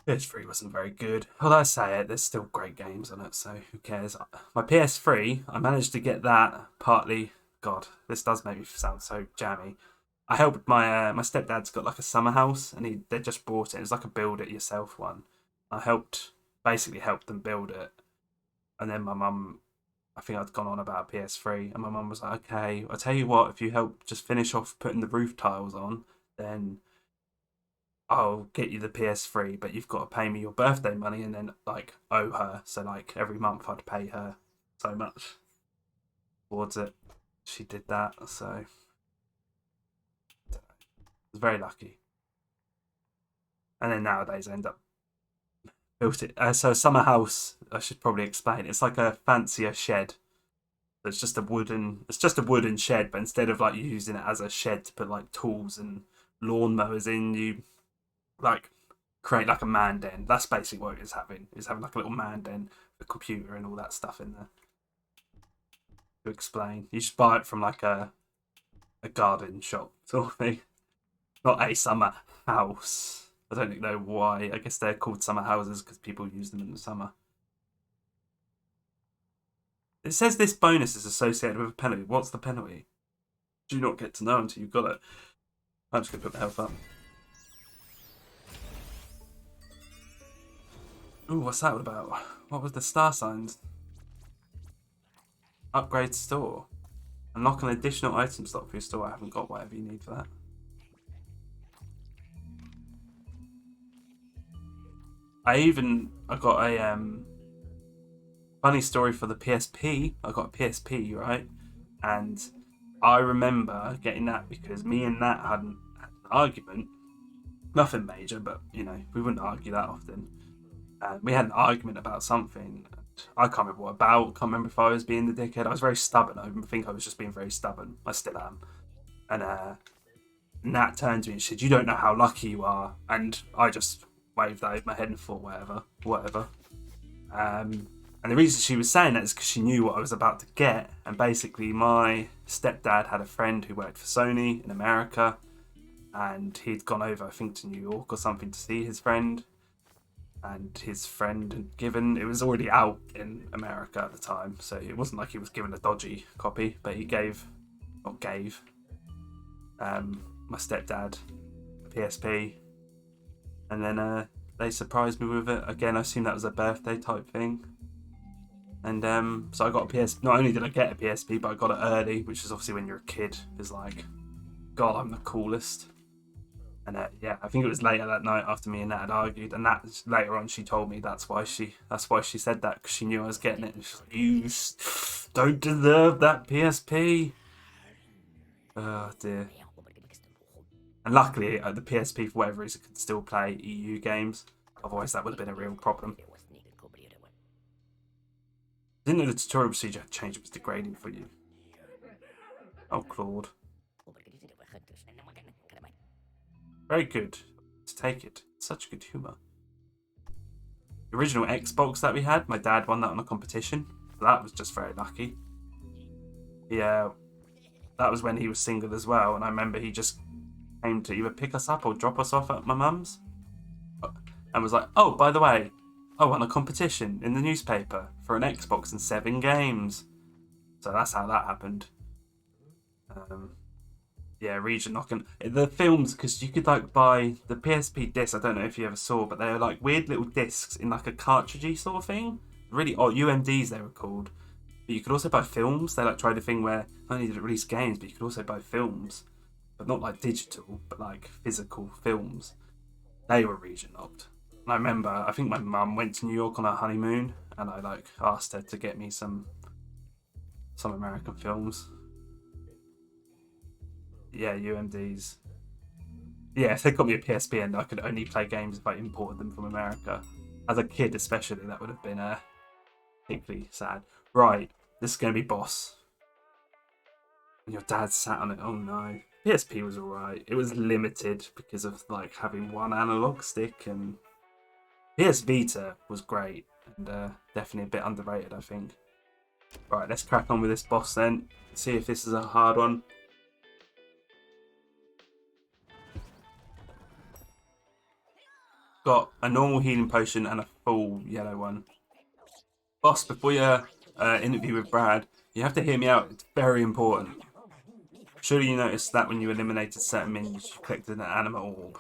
PS3 wasn't very good. Although I say it, there's still great games on it, so who cares? My PS3, I managed to get that partly. God, this does make me sound so jammy. I helped my stepdad's got like a summer house, and they just bought it. It's like a build it yourself one. I basically helped them build it, and then my mum, I think I'd gone on about a PS3, and my mum was like, "Okay, I'll tell you what. If you help just finish off putting the roof tiles on, then I'll get you the PS3, but you've got to pay me your birthday money and then like owe her. So like every month I'd pay her so much towards it. She did that, so I was very lucky. And then nowadays I end up built it. So summer house, I should probably explain. It's like a fancier shed. It's just a wooden shed, but instead of like using it as a shed to put like tools and lawnmowers in, you like create like a man den. That's basically what it's having. It's having like a little man den, a computer and all that stuff in there. To explain, you just buy it from like a garden shop sort of thing, not a summer house. I don't know why. I guess they're called summer houses because people use them in the summer. It says this bonus is associated with a penalty. What's the penalty? Do you not get to know until you've got it? I'm just gonna put my health up. Ooh, what's that about? What was the star signs? Upgrade store. Unlock an additional item slot for your store. I haven't got whatever you need for that. I got a funny story for the PSP. I got a PSP, right? And I remember getting that because me and Nat had an argument. Nothing major, but you know, we wouldn't argue that often. We had an argument about something. I can't remember what about. Can't remember if I was being the dickhead. I was very stubborn. I think I was just being very stubborn. I still am. And Nat turned to me and said, "You don't know how lucky you are." And I just waved over my head and thought, whatever. And the reason she was saying that is because she knew what I was about to get. And basically, my stepdad had a friend who worked for Sony in America, and he'd gone over, I think, to New York or something to see his friend. And his friend had given, it was already out in America at the time, so it wasn't like he was given a dodgy copy, but he gave my stepdad a PSP, and then they surprised me with it. Again, I assume that was a birthday type thing. And so I got a PS. Not only did I get a PSP, but I got it early, which is obviously when you're a kid, is like, God, I'm the coolest. And yeah, I think it was later that night after me and Nat had argued, and that later on she told me that's why she said that, because she knew I was getting it. And she's like, "You don't deserve that PSP." Oh dear. And luckily, the PSP, for whatever reason, could still play EU games. Otherwise, that would have been a real problem. Didn't know the tutorial procedure had changed. It was degrading for you. Oh, Claude. Very good. Let's take it. Such good humour. The original Xbox that we had, my dad won that on a competition. So that was just very lucky. Yeah, that was when he was single as well, and I remember he just came to either pick us up or drop us off at my mum's, and was like, "Oh, by the way, I won a competition in the newspaper for an Xbox and 7 games." So that's how that happened. Yeah, region knocking the films, because you could like buy the PSP discs. I don't know if you ever saw, but they were like weird little discs in like a cartridgey sort of thing. Really odd. UMDs they were called. But you could also buy films. They like tried a thing where not only did it release games, but you could also buy films, but not like digital, but like physical films. They were region locked. And I remember, I think my mum went to New York on her honeymoon, and I like asked her to get me some American films. Yeah, UMDs. Yeah, if they got me a PSP and I could only play games if I imported them from America. As a kid especially, that would have been particularly sad. Right, this is going to be boss. And your dad sat on it, oh no. PSP was alright. It was limited because of like having one analog stick, and PS Vita was great and definitely a bit underrated, I think. Right, let's crack on with this boss then. See if this is a hard one. Got a normal healing potion and a full yellow one. Boss, before your interview with Brad, you have to hear me out. It's very important. Surely you noticed that when you eliminated certain minions, you collected an anima orb.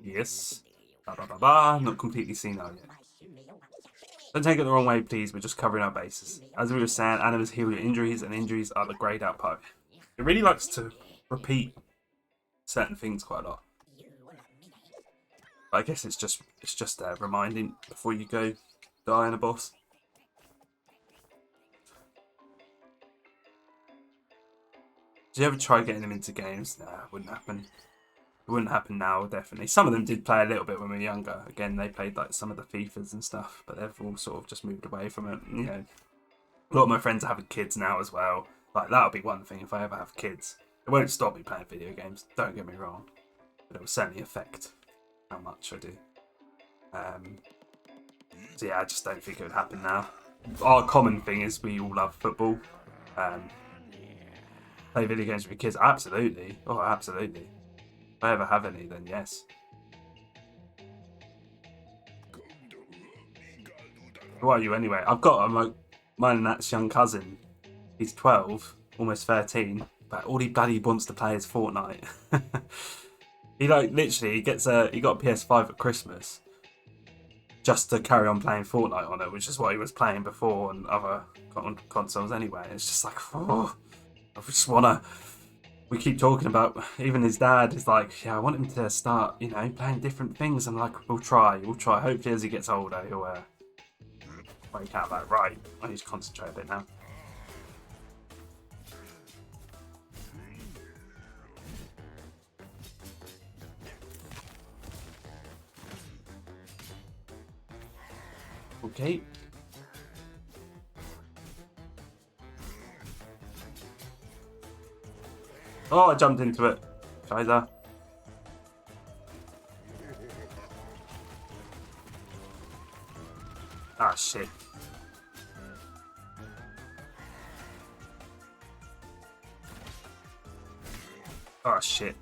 Yes. Blah, blah, blah, blah. Not completely seen that yet. Don't take it the wrong way, please. We're just covering our bases. As we were saying, animas heal your injuries, and injuries are the grayed out part. It really likes to repeat certain things quite a lot. I guess it's just reminding before you go die on a boss. Did you ever try getting them into games? Nah, it wouldn't happen. It wouldn't happen now, definitely. Some of them did play a little bit when we were younger. Again, they played like some of the FIFAs and stuff, but they've all sort of just moved away from it. You know, a lot of my friends are having kids now as well. Like, that'll be one thing if I ever have kids. It won't stop me playing video games, don't get me wrong. But it will certainly affect how much I do. So yeah, I just don't think it would happen now. Our common thing is we all love football. Play video games with your kids? Absolutely. Oh, absolutely. If I ever have any, then yes. Who are you anyway? I've got mine and that's young cousin. He's 12, almost 13, but all he bloody wants to play is Fortnite. He like literally he got a PS5 at Christmas just to carry on playing Fortnite on it, which is what he was playing before on other consoles anyway. It's just like, oh, I just wanna. We keep talking about. Even his dad is like, yeah, I want him to start, you know, playing different things. I'm like, we'll try. Hopefully, as he gets older, he'll wake out like, right, I need to concentrate a bit now. Okay. Oh, I jumped into it. Kaiser. Ah, shit. Oh, shit.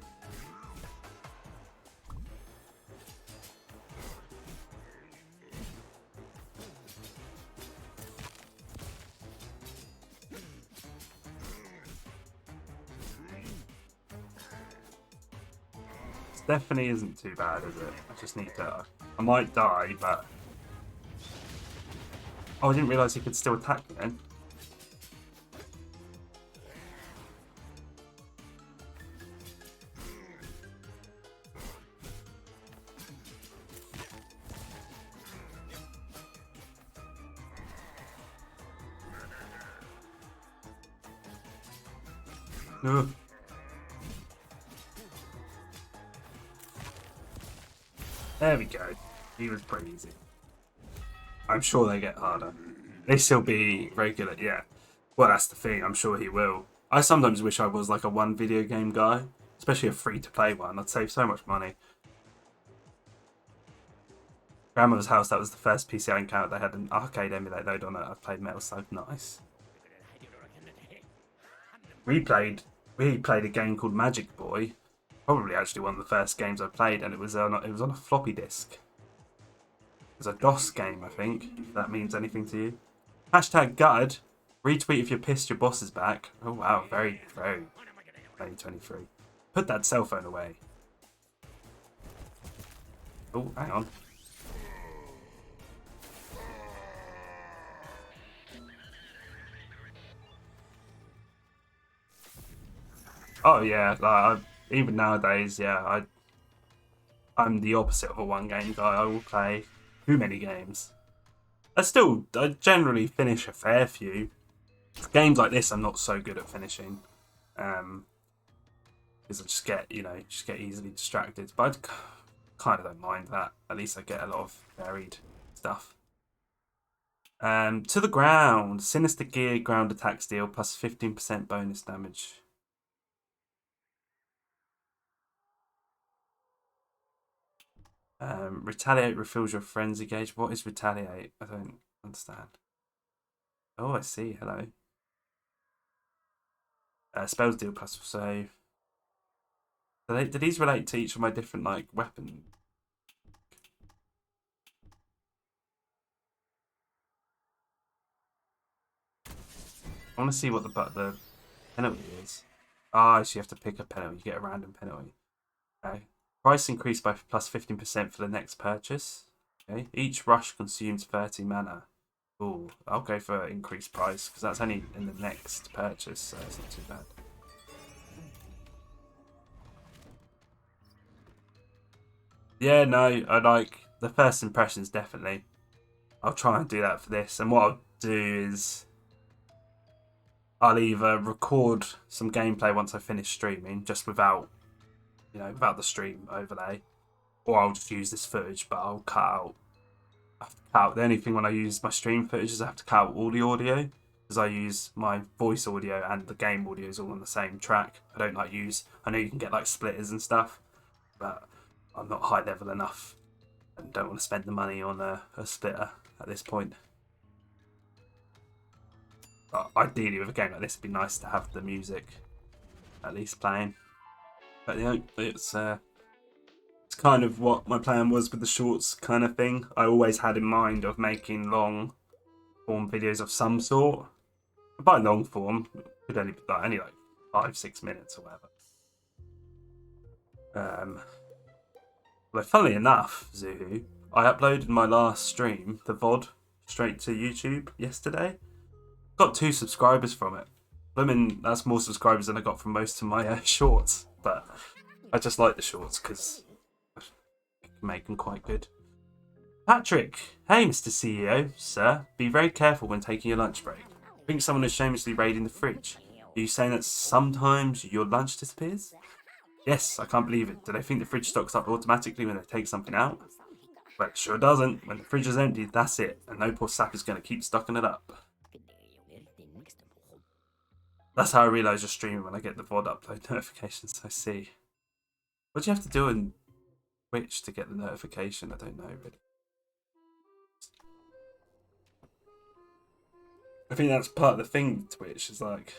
Definitely isn't too bad, is it? I just need to. I might die, but. Oh, I didn't realise he could still attack me then. Ugh. There we go. He was pretty easy. I'm sure they get harder. They still be regular, yeah. Well, that's the thing. I'm sure he will. I sometimes wish I was like a one video game guy, especially a free-to-play one. I'd save so much money. Grandmother's House, that was the first PC I encountered. They had an arcade emulator load on it. I played Metal Slug. Nice. We played a game called Magic Boy. Probably actually one of the first games I played, and it was on a floppy disk. It was a DOS game, I think, if that means anything to you. Hashtag gutted. Retweet if you're pissed your boss is back. Oh wow, very, very 2023. Put that cell phone away. Oh, hang on. Oh yeah, like, even nowadays, yeah, I'm the opposite of a one game guy. I will play too many games. I generally finish a fair few. Games like this, I'm not so good at finishing, because I just get easily distracted. But I kind of don't mind that. At least I get a lot of varied stuff. To the ground, Sinister Gear ground attack steal plus 15% bonus damage. Retaliate refills your frenzy gauge. What is retaliate? I don't understand. Oh, I see. Hello. Spells deal plus save. Do these relate to each of my different like weapons? I want to see what the penalty is. Ah, so you have to pick a penalty. You get a random penalty. Okay. Price increased by plus 15% for the next purchase. Okay. Each rush consumes 30 mana. Ooh, I'll go for increased price because that's only in the next purchase, so it's not too bad. Yeah, no, I like the first impressions definitely. I'll try and do that for this, and what I'll do is I'll either record some gameplay once I finish streaming, just without the stream overlay, or I'll just use this footage, but I'll cut out. I have to cut out. The only thing when I use my stream footage is I have to cut out all the audio, because I use my voice audio and the game audio is all on the same track. I don't like use. I know you can get like splitters and stuff, but I'm not high level enough and don't want to spend the money on a splitter at this point. But ideally, with a game like this, it'd be nice to have the music at least playing. But it's kind of what my plan was with the shorts kind of thing. I always had in mind of making long form videos of some sort. By long form, it could only be like 5-6 minutes or whatever. Well, funnily enough, Zuhu, I uploaded my last stream, the VOD, straight to YouTube yesterday. Got 2 subscribers from it. I mean, that's more subscribers than I got from most of my shorts, but I just like the shorts because I can make them quite good. Patrick, hey Mr. CEO, sir, be very careful when taking your lunch break. I think someone is shamelessly raiding the fridge. Are you saying that sometimes your lunch disappears? Yes, I can't believe it. Do they think the fridge stocks up automatically when they take something out? Well, it sure doesn't. When the fridge is empty, that's it. And no poor sap is going to keep stocking it up. That's how I realise you're streaming when I get the VOD upload notifications. I see. What do you have to do in Twitch to get the notification? I don't know, really. I think that's part of the thing with Twitch, is like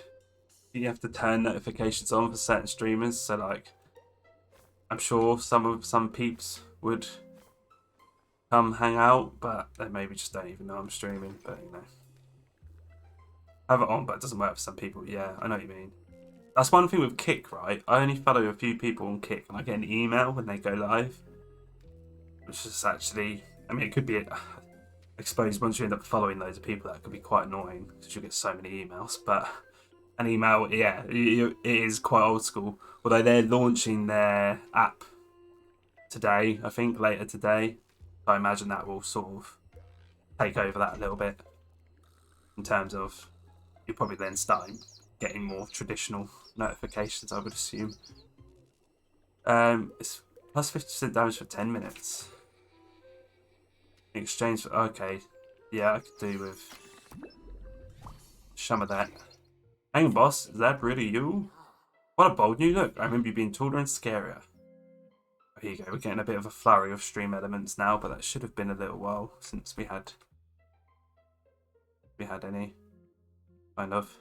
you have to turn notifications on for certain streamers. So like, I'm sure some peeps would come hang out, but they maybe just don't even know I'm streaming. But have it on, but it doesn't work for some people. Yeah, I know what you mean. That's one thing with Kick, right? I only follow a few people on Kick, and I get an email when they go live, which is actually, I mean, it could be. I suppose once you end up following loads of people, that could be quite annoying because you'll get so many emails. But an email, yeah, it is quite old school. Although they're launching their app today, I think later today. I imagine that will sort of take over that a little bit in terms of you're probably then starting getting more traditional notifications, I would assume. It's plus 50% damage for 10 minutes. In exchange for, okay, yeah, I could do with some of that. Hang on, boss, is that really you? What a bold new look. I remember you being taller and scarier. Here you go, we're getting a bit of a flurry of stream elements now, but that should have been a little while since we had any kind of.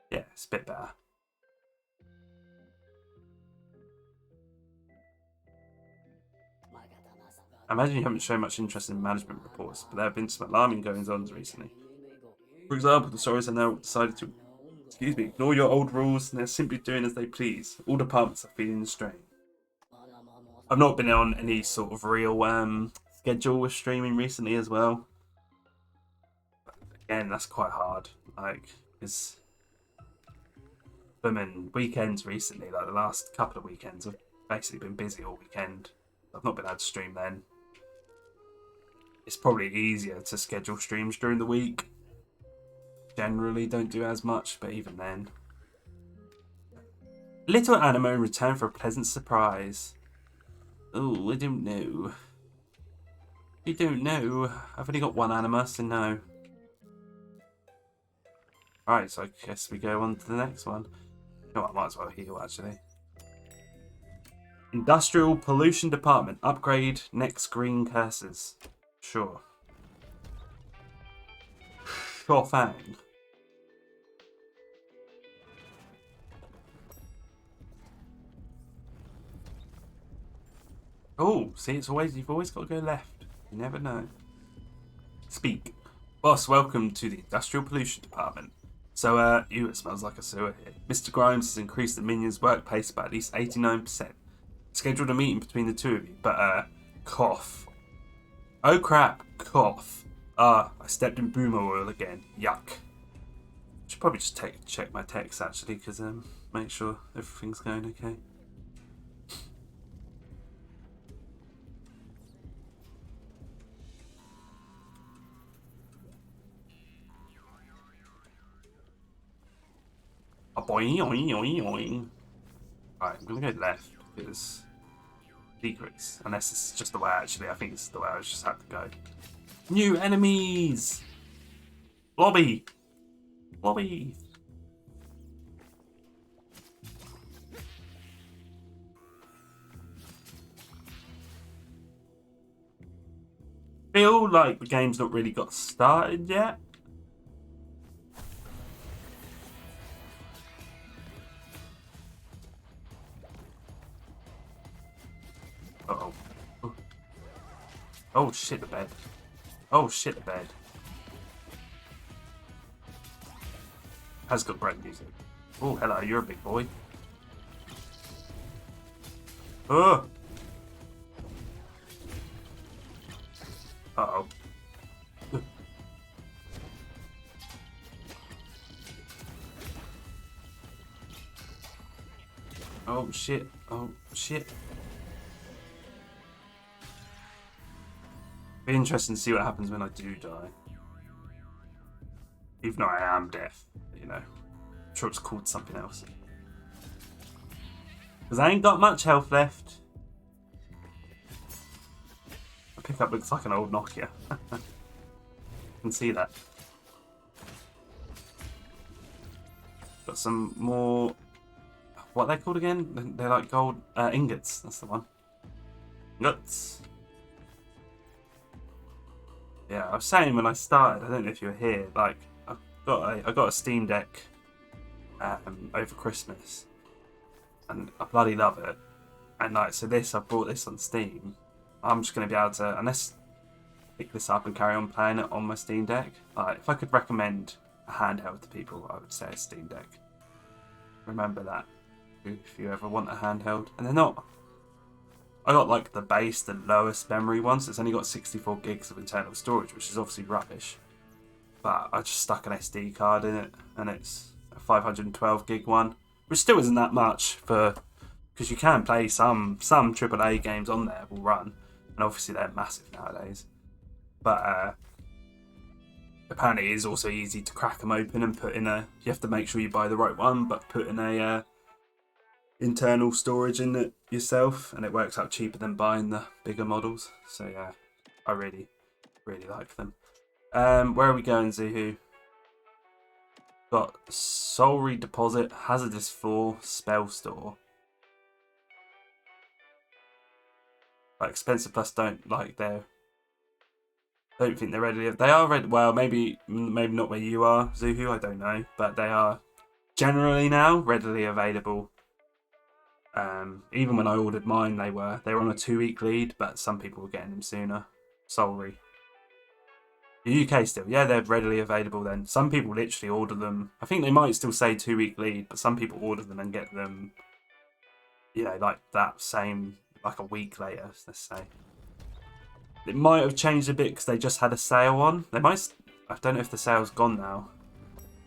Yeah, it's a bit better. I imagine you haven't shown much interest in management reports, but there have been some alarming goings-on recently. For example, the stories have now decided to, ignore your old rules and they're simply doing as they please. All departments are feeling the strain. I've not been on any sort of real schedule with streaming recently as well. But again, that's quite hard. Like, because weekends recently, like the last couple of weekends, I've basically been busy all weekend. I've not been able to stream then. It's probably easier to schedule streams during the week. Generally don't do as much, but even then. Little Animo in return for a pleasant surprise. Oh, I don't know. I don't know. I've only got one Anima, so no. Alright, so I guess we go on to the next one. You know what, I might as well heal actually. Industrial Pollution Department. Upgrade next green curses. Sure. Sure thing. Oh, see, you've always got to go left. You never know. Speak. Boss, welcome to the Industrial Pollution Department. So, it smells like a sewer here. Mr. Grimes has increased the minions' work pace by at least 89%. Scheduled a meeting between the two of you, but, cough. Oh crap, cough. I stepped in boomer oil again. Yuck. Should probably just check my text actually, because make sure everything's going okay. Boing, oing, oing, oing. Right, I'm gonna go left because secrets, unless this is just the way. Actually, I think this is the way I just have to go. New enemies. Lobby. Lobby. Feel like the game's not really got started yet. Uh-oh. Oh shit, the bed. Oh shit, the bed. Has got great music. Oh, hello, you're a big boy. Oh! Uh-oh. Oh shit. Oh shit. Be interesting to see what happens when I do die. Even though I am deaf, you know. I'm sure it's called something else. Because I ain't got much health left. My pickup looks like an old Nokia. You can see that. Got some more... What are they called again? They're like gold ingots. That's the one. Ingots. Yeah, I was saying when I started, I don't know if you were here, like, I got a Steam Deck over Christmas, and I bloody love it. And like, so I bought this on Steam. I'm just going to be able to, unless pick this up and carry on playing it on my Steam Deck. Like, if I could recommend a handheld to people, I would say a Steam Deck. Remember that if you ever want a handheld. And they're not... I got like the base, the lowest memory one, so it's only got 64 gigs of internal storage, which is obviously rubbish. But I just stuck an SD card in it, and it's a 512 gig one, which still isn't that much for... Because you can play some AAA games on there will run, and obviously they're massive nowadays. But apparently it is also easy to crack them open and put in a... You have to make sure you buy the right one, but put in a internal storage in it yourself, and it works out cheaper than buying the bigger models. So yeah, I really like them. Where are we going, Zuhu? Got Soul Redeposit, Hazardous 4, Spell Store. Like expensive plus don't like they're. Don't think they're ready. They are ready. Well, maybe not where you are, Zuhu. I don't know, but they are generally now readily available. Even when I ordered mine, they were on a 2-week lead, but some people were getting them sooner. Sorry. The UK still, yeah, they're readily available. Then some people literally order them. I think they might still say 2-week lead, but some people order them and get them. You know, like that same, like a week later. Let's say. It might have changed a bit because they just had a sale on. They might. I don't know if the sale's gone now.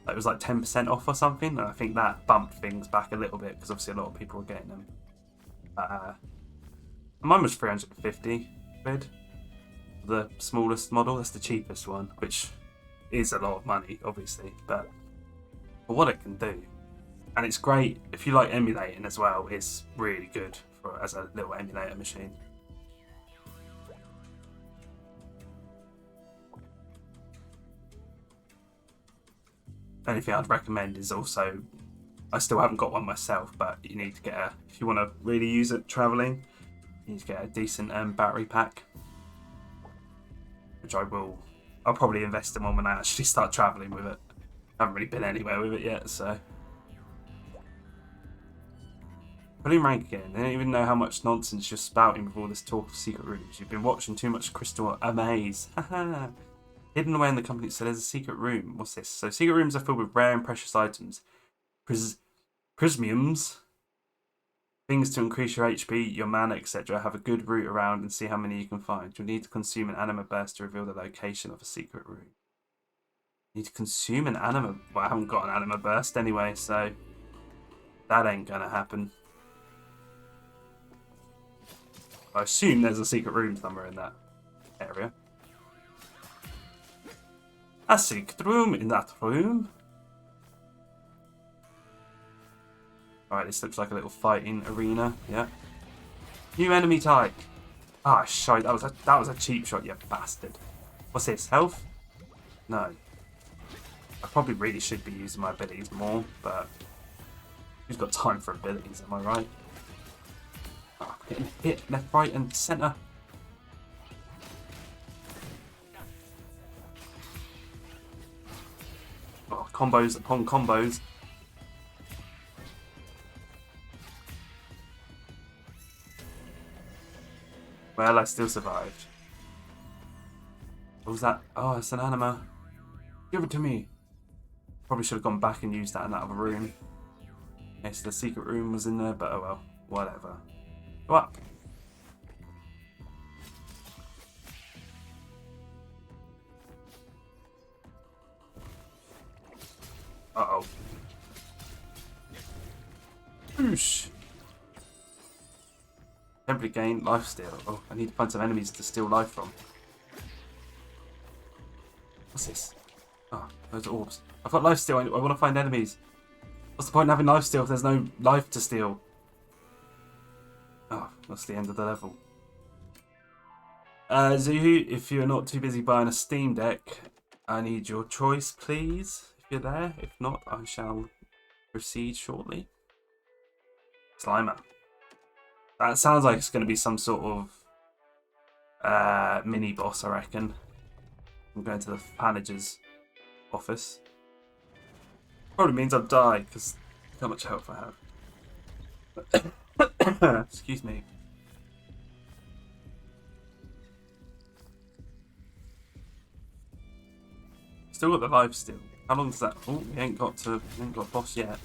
It was like 10% off or something, and I think that bumped things back a little bit because obviously a lot of people were getting them. Mine was 350 quid. The smallest model, that's the cheapest one, which is a lot of money, obviously, but for what it can do, and it's great if you like emulating as well. It's really good as a little emulator machine. Only thing I'd recommend is also, I still haven't got one myself, but you need to get if you want to really use it traveling, you need to get a decent battery pack, which I'll probably invest in one when I actually start traveling with it. I haven't really been anywhere with it yet, so. Putting rank again. They don't even know how much nonsense you're spouting with all this talk of secret rooms. You've been watching too much Crystal Amaze. Haha. Hidden away in the company, so there's a secret room. What's this? So secret rooms are filled with rare and precious items. Prismiums. Things to increase your HP, your mana, etc. Have a good route around and see how many you can find. You'll need to consume an anima burst to reveal the location of a secret room. You need to consume an anima... Well, I haven't got an anima burst anyway, so... That ain't gonna happen. I assume there's a secret room somewhere in that area. A secret room in that room. Alright, this looks like a little fighting arena. Yeah. New enemy type. Ah, shite. That was a cheap shot, you bastard. What's this? Health? No. I probably really should be using my abilities more, but who's got time for abilities? Am I right? Oh, I'm getting hit left, right, and centre. Oh, combos upon combos. Well, I still survived. What was that? Oh, it's an anima. Give it to me. Probably should have gone back and used that in that other room. Yes, the secret room was in there, but oh well. Whatever. Go up. Uh-oh. Whoosh. Temporary gain, life steal. Oh, I need to find some enemies to steal life from. What's this? Oh, those orbs. I've got life steal. I want to find enemies. What's the point in having life steal if there's no life to steal? Oh, that's the end of the level. Zuhu, if you're not too busy buying a Steam Deck, I need your choice, please. If you're there. If not, I shall proceed shortly. Slimer. That sounds like it's going to be some sort of mini boss, I reckon. I'm going to the manager's office. Probably means I'll die because look how much health I have. Excuse me. Still got the life still. How long does that? Oh, we ain't got boss yet.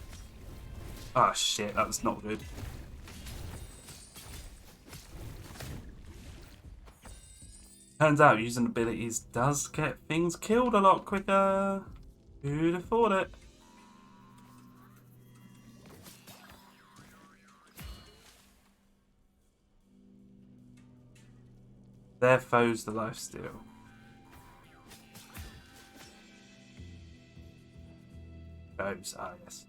Ah, shit, that was not good. Turns out using abilities does get things killed a lot quicker. Who'd have thought it? Their foes the lifesteal. Goes, ah yes.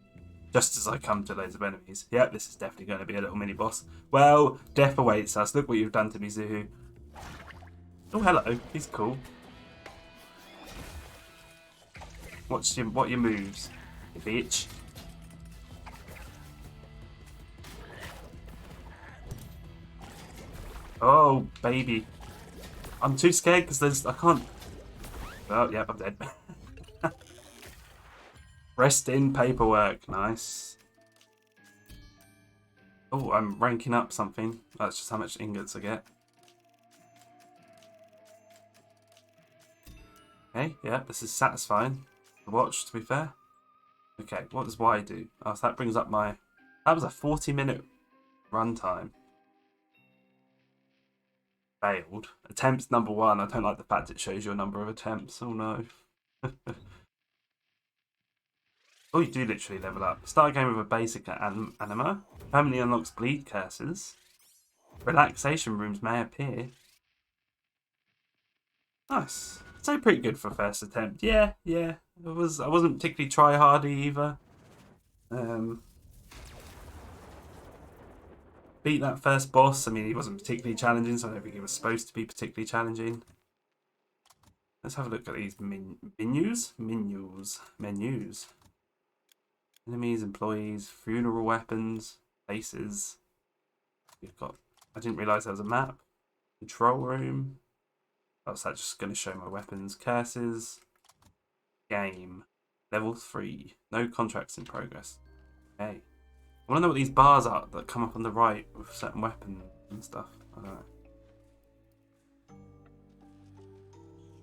Just as I come to loads of enemies. Yep, this is definitely going to be a little mini boss. Well, death awaits us. Look what you've done to me, Zuhu. Oh, hello. He's cool. What are your moves? You bitch. Oh, baby. I'm too scared because I can't... Oh, yeah, I'm dead. Rest in paperwork. Nice. Oh, I'm ranking up something. That's just how much ingots I get. Okay, yeah, this is satisfying to watch, to be fair. Okay, what does Y do? Oh, so that brings up my... That was a 40-minute runtime. Failed. Attempts number 1. I don't like the fact it shows your number of attempts. Oh no. Oh, you do literally level up. Start a game with a basic anima. Permanently unlocks bleed curses. Relaxation rooms may appear. Nice. So pretty good for first attempt. Yeah. I wasn't particularly try hardy either. Beat that first boss. I mean, he wasn't particularly challenging, so I don't think he was supposed to be particularly challenging. Let's have a look at these menus. Enemies, employees, funeral weapons, faces. We've got... I didn't realise there was a map. Control room. Oh, so that's just going to show my weapons. Curses. Game. Level 3. No contracts in progress. Okay. I want to know what these bars are that come up on the right with certain weapons and stuff. I don't know.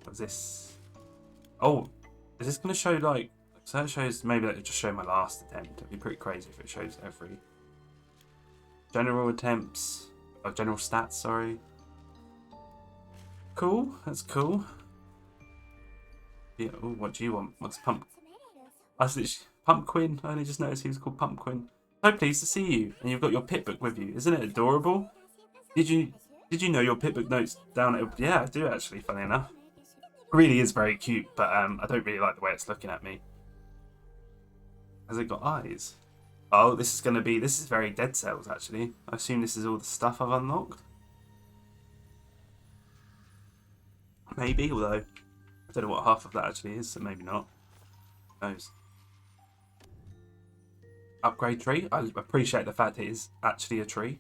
What's this? Oh, is this going to show like... So that shows... Maybe that would just show my last attempt. It'd be pretty crazy if it shows every... General attempts... Oh, general stats, sorry. Cool. That's cool. Yeah, ooh, what do you want? What's Pump? I said Pumpkin. I only just noticed he was called Pumpkin. So pleased to see you, and you've got your pitbook with you. Isn't it adorable? Did you know your pitbook notes down at... Yeah, I do actually, funny enough. It really is very cute, but I don't really like the way it's looking at me. Has it got eyes? Oh, this is very Dead Cells, actually. I assume this is all the stuff I've unlocked. Maybe, although I don't know what half of that actually is, so maybe not. Who knows? Upgrade tree. I appreciate the fact it is actually a tree.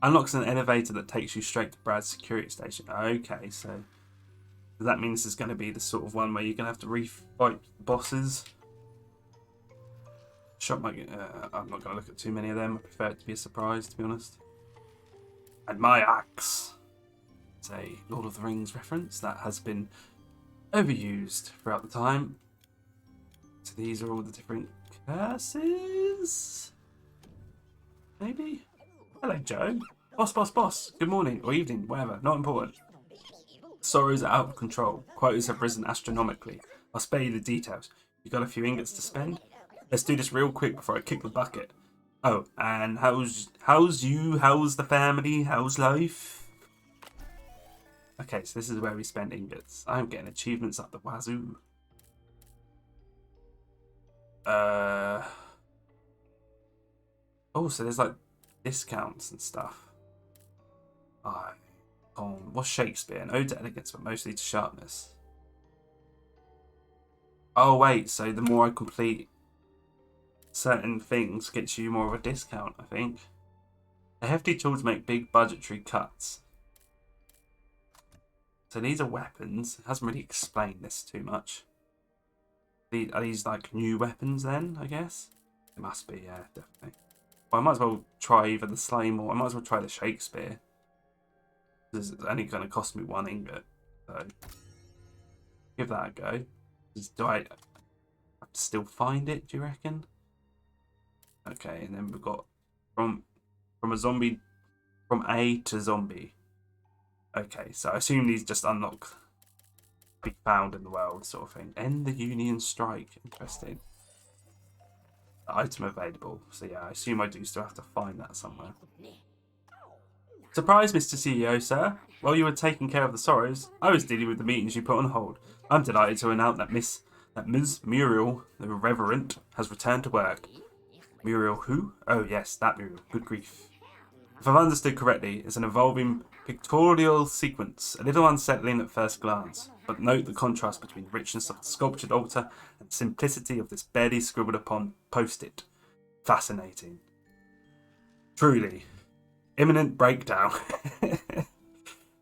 Unlocks an elevator that takes you straight to Brad's security station. Okay, so does that mean this is going to be the sort of one where you're going to have to refight bosses? I'm not going to look at too many of them. I prefer it to be a surprise, to be honest. And my axe. It's a Lord of the Rings reference that has been overused throughout the time. So these are all the different curses? Maybe? Hello, Joe. Boss. Good morning or evening, whatever. Not important. Sorrows are out of control. Quotas have risen astronomically. I'll spare you the details. You got a few ingots to spend? Let's do this real quick before I kick the bucket. Oh, and how's the family? How's life? Okay, so this is where we spend ingots. I'm getting achievements up the wazoo. Oh, so there's like discounts and stuff. What's Shakespeare? An ode to elegance, but mostly to sharpness. Oh wait, so the more I complete certain things gets you more of a discount, I think. A hefty tool to make big budgetary cuts. So these are weapons. It hasn't really explained this too much. Are these like new weapons then, I guess? It must be, yeah, definitely. Well, I might as well try either the Slime or I might as well try the Shakespeare. This is only going to cost me 1 ingot. So, give that a go. Do I still find it, do you reckon? Okay, and then we've got from a zombie, from A to zombie. Okay, so I assume these just unlock be found in the world sort of thing. End the Union strike. Interesting. Item available. So yeah, I assume I do still have to find that somewhere. Surprise, Mr. CEO, sir. While you were taking care of the sorrows, I was dealing with the meetings you put on hold. I'm delighted to announce that Ms. Muriel, the Reverend, has returned to work. Muriel who? Oh yes, that Muriel. Good grief. If I've understood correctly, it's an evolving pictorial sequence, a little unsettling at first glance, but note the contrast between the richness of the sculptured altar and the simplicity of this barely scribbled upon post-it. Fascinating. Truly. Imminent breakdown.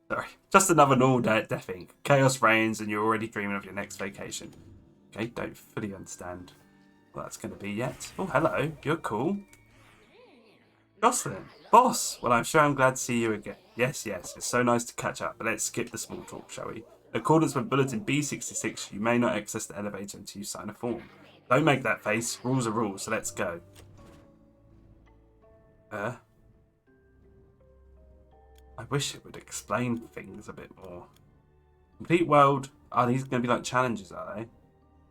Sorry. Just another normal day at Death Inc. Chaos reigns and you're already dreaming of your next vacation. Okay, don't fully understand what that's going to be yet. Oh, hello. You're cool. Jocelyn. Boss. Well, I'm sure I'm glad to see you again. Yes, yes. It's so nice to catch up, but let's skip the small talk, shall we? In accordance with Bulletin B66, you may not access the elevator until you sign a form. Don't make that face. Rules are rules, so let's go. I wish it would explain things a bit more. Complete world. Oh, these are going to be like challenges, are they?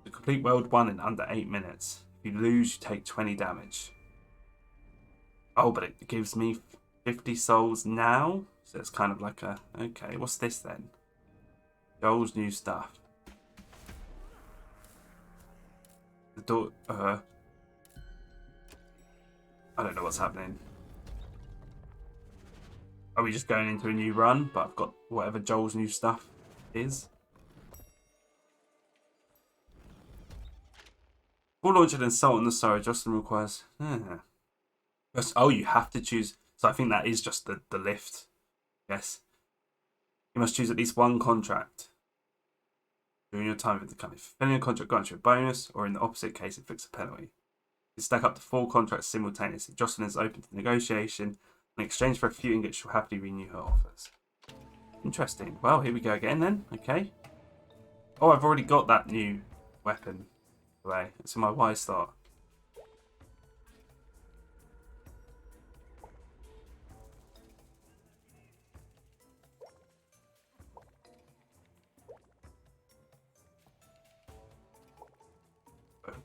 The complete world 1 in under 8 minutes. If you lose, you take 20 damage. Oh, but it gives me 50 souls now? So it's kind of like a... Okay, what's this then? Joel's new stuff. The door... I don't know what's happening. Are we just going into a new run? But I've got whatever Joel's new stuff is. Full launch and assault on the Sorrow. Jocelyn requires... Oh, you have to choose... So I think that is just the lift. Yes. You must choose at least one contract during your time with the company. Fulfilling a contract grants you a bonus, or in the opposite case, it inflicts a penalty. You stack up to 4 contracts simultaneously. Jocelyn is open to negotiation. In exchange for a few ingots, she'll happily renew her offers. Interesting. Well, here we go again then. Okay. Oh, I've already got that new weapon. Away. It's in my Y start.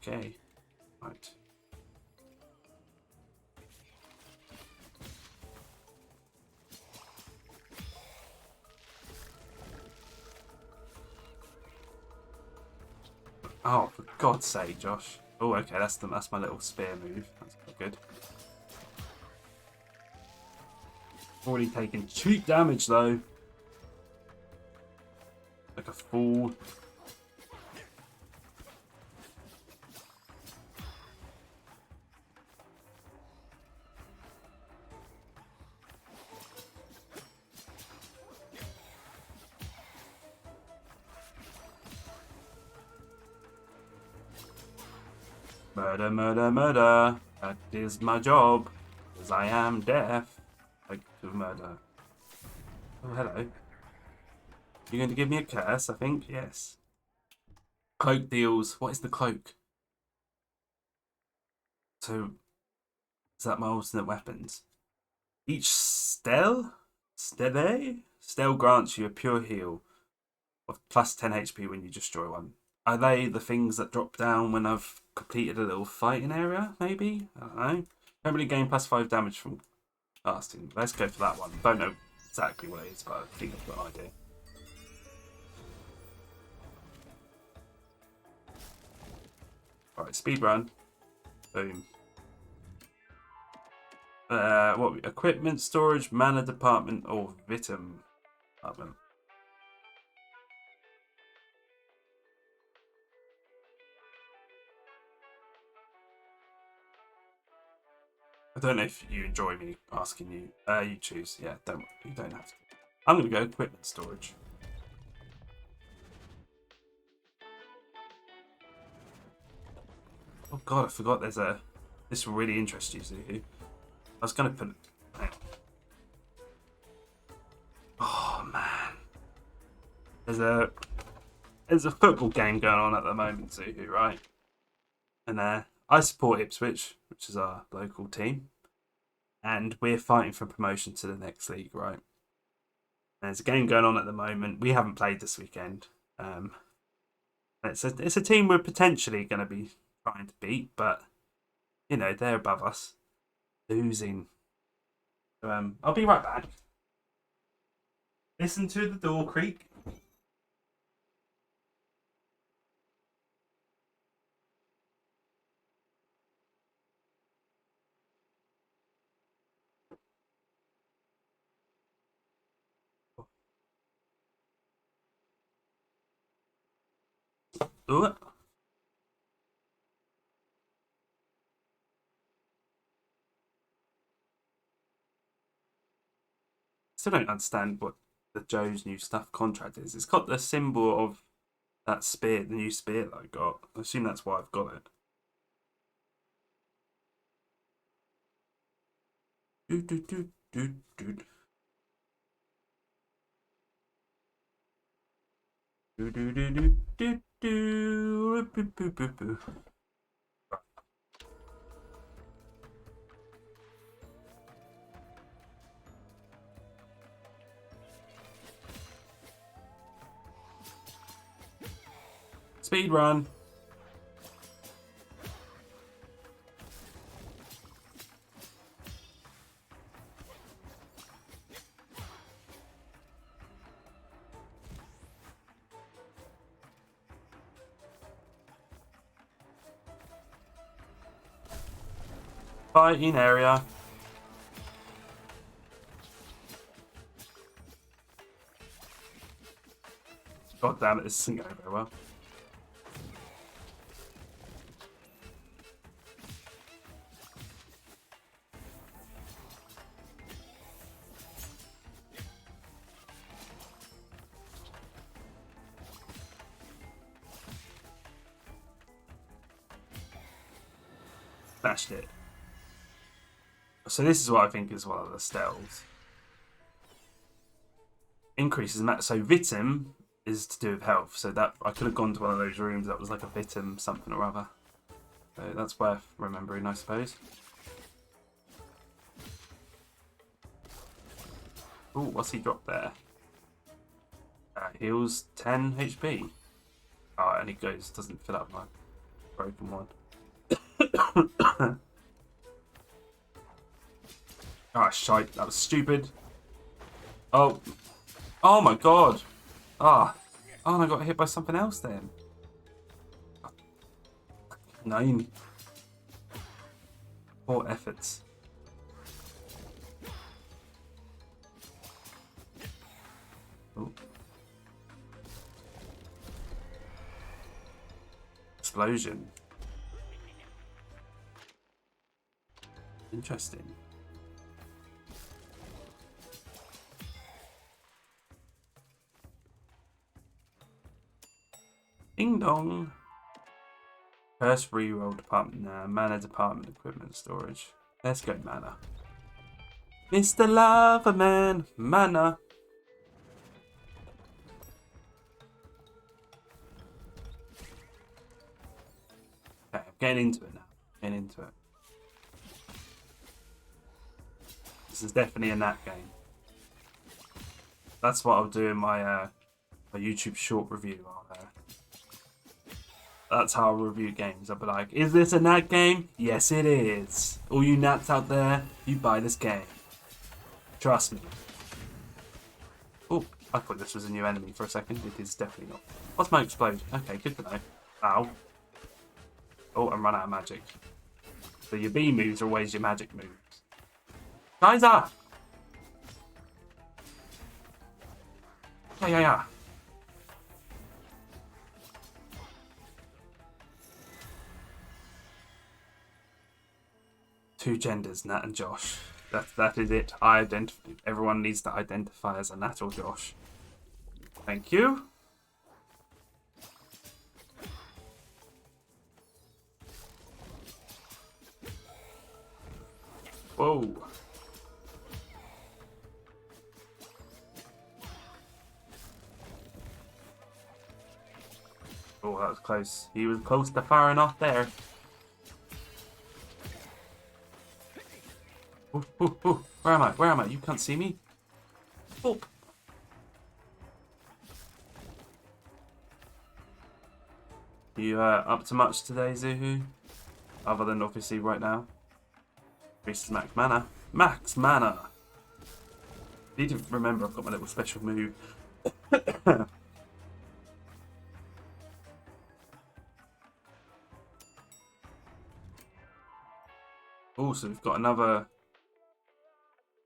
Okay. Right. Oh, for God's sake, Josh. Oh, okay, that's my little spear move. That's quite good. Already taking cheap damage though. Like a fool. Murder, murder, murder. That is my job. Because I am deaf. Like to murder. Oh, hello. You're going to give me a curse, I think? Yes. Cloak deals. What is the cloak? So, is that my alternate weapons? Each stele grants you a pure heal of plus 10 HP when you destroy one. Are they the things that drop down when I've completed a little fighting area, maybe? I don't know. Don't really gain plus 5 damage from casting. Let's go for that one. Don't know exactly what it is, but I think I've got an idea. Alright, speed run. Boom. What? Equipment, storage, mana department, or Vitam department? I don't know if you enjoy me asking you. You choose. Yeah, you don't have to. I'm gonna go equipment storage. Oh God, I forgot. This will really interest you, Zuhu. I was gonna put. Oh man, there's a football game going on at the moment, Zuhu, right? And I support Ipswich, which is our local team, and we're fighting for promotion to the next league, right? And there's a game going on at the moment. We haven't played this weekend. It's a team we're potentially going to be trying to beat, but you know they're above us, losing. So, I'll be right back. Listen to the door creak. Ooh. Still don't understand what the Joe's new stuff contract is. It's got the symbol of that spear, the new spear that I got. I assume that's why I've got it. Do, do, do, do, do. Do, do, do, do, do, do. Boo, boo, boo, boo. Speed run. Fighting area. God damn it, this isn't going very well. Smashed it. So this is what I think is one of the steals. Increases so Vitim is to do with health. So that I could have gone to one of those rooms that was like a Vitim something or other. So that's worth remembering, I suppose. Oh, what's he dropped there? Heals 10 HP. Oh, and he doesn't fill up my broken one. Oh, shite. That was stupid. Oh. Oh my god. Ah. Oh, and I got hit by something else then. 9. Poor efforts. Oh. Explosion. Interesting. Ding dong. First reroll department now. Mana department equipment storage. Let's go mana. Mr. Lava Man. Mana. Okay, I'm getting into it now. Getting into it. This is definitely a nat game. That's what I'll do in my my YouTube short review. That's how I'll review games. I'll be like, is this a nat game? Yes, it is. All you nats out there, you buy this game. Trust me. Oh, I thought this was a new enemy for a second. It is definitely not. What's my explosion? Okay, good to know. Ow. Oh, I'm run out of magic. So your B moves are always your magic moves. Kaiser! Yeah. 2 genders, Nat and Josh. That is it. Everyone needs to identify as a Nat or Josh. Thank you. Whoa. Oh, that was close. He was close to firing off there. Ooh. Where am I? Where am I? You can't see me. Oh. You up to much today, Zuhu? Other than obviously right now. Increases max mana. Max mana! Need to remember I've got my little special move. Also, we've got another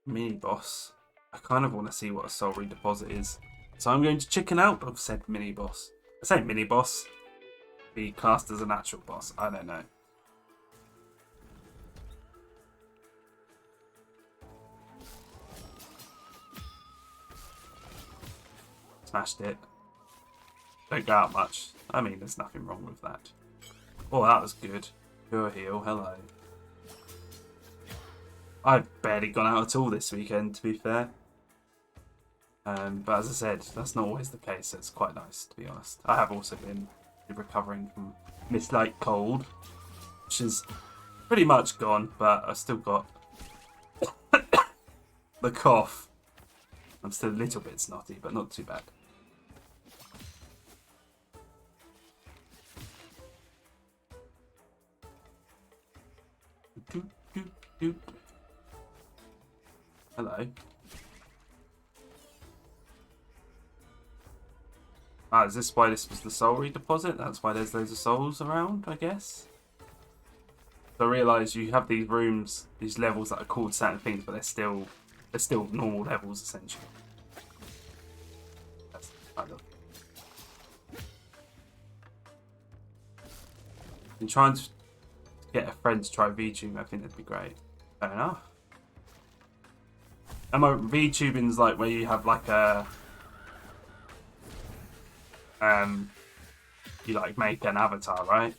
mini boss. I kind of want to see what a soul redeposit is. So I'm going to chicken out of said mini boss. I say mini boss. be classed as a natural boss. I don't know. Smashed it. Don't go out much. I mean, there's nothing wrong with that. Oh, that was good. Pure heal. Hello. I've barely gone out at all this weekend, to be fair. But as I said, that's not always the case. So it's quite nice, to be honest. I have also been recovering from Miss-like cold, which is pretty much gone, but I've still got the cough. I'm still a little bit snotty, but not too bad. Hello. Ah, is this why this was the soul redeposit? That's why there's loads of souls around, I guess. So I realise you have these rooms, these levels that are called certain things, but they're still normal levels essentially. That's kind of. I'm trying to get a friend to try VTube. I think that'd be great. Fair enough. And my VTubing's like where you have like a you like make an avatar, right?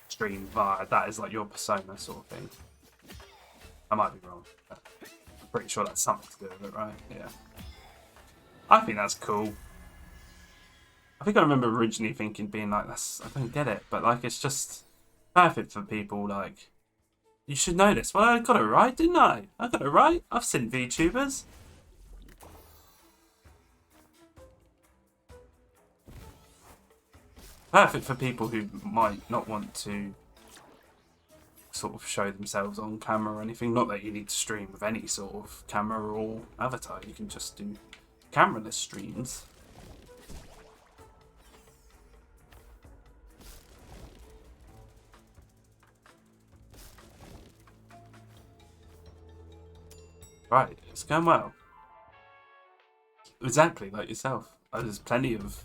Stream via that is like your persona sort of thing. I might be wrong. But I'm pretty sure that's something to do with it, right? Yeah. I think that's cool. I think I remember originally thinking being like, that's I don't get it, but like it's just perfect for people like you should know this. Well, I got it right, didn't I? I got it right. I've seen VTubers. Perfect for people who might not want to sort of show themselves on camera or anything. Not that you need to stream with any sort of camera or avatar. You can just do cameraless streams. Right, it's going well. Exactly like yourself. There's plenty of.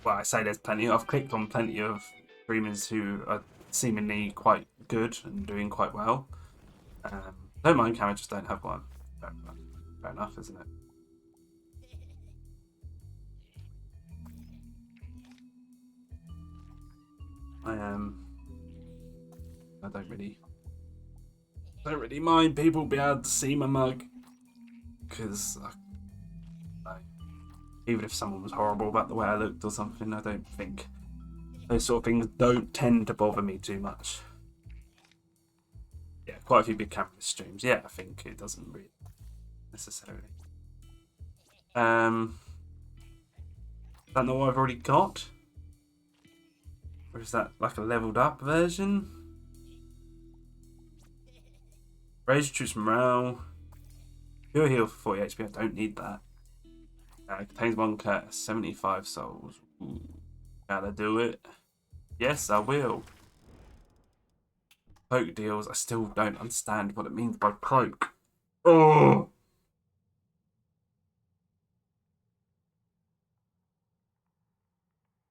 Well, I say there's plenty. I've clicked on plenty of streamers who are seemingly quite good and doing quite well. Don't mind camera, just don't have one. Fair enough, isn't it? I don't really mind people being able to see my mug, because even if someone was horrible about the way I looked or something, I don't think those sort of things don't tend to bother me too much. Yeah, quite a few big camera streams. Yeah, I think it doesn't really necessarily. Don't know what I've already got. Or is that like a leveled up version? Raise troops morale. Pure heal for 40 HP. I don't need that. Contains 1 curse, 75 souls. Ooh, gotta do it. Yes, I will. Cloak deals. I still don't understand what it means by cloak. Oh!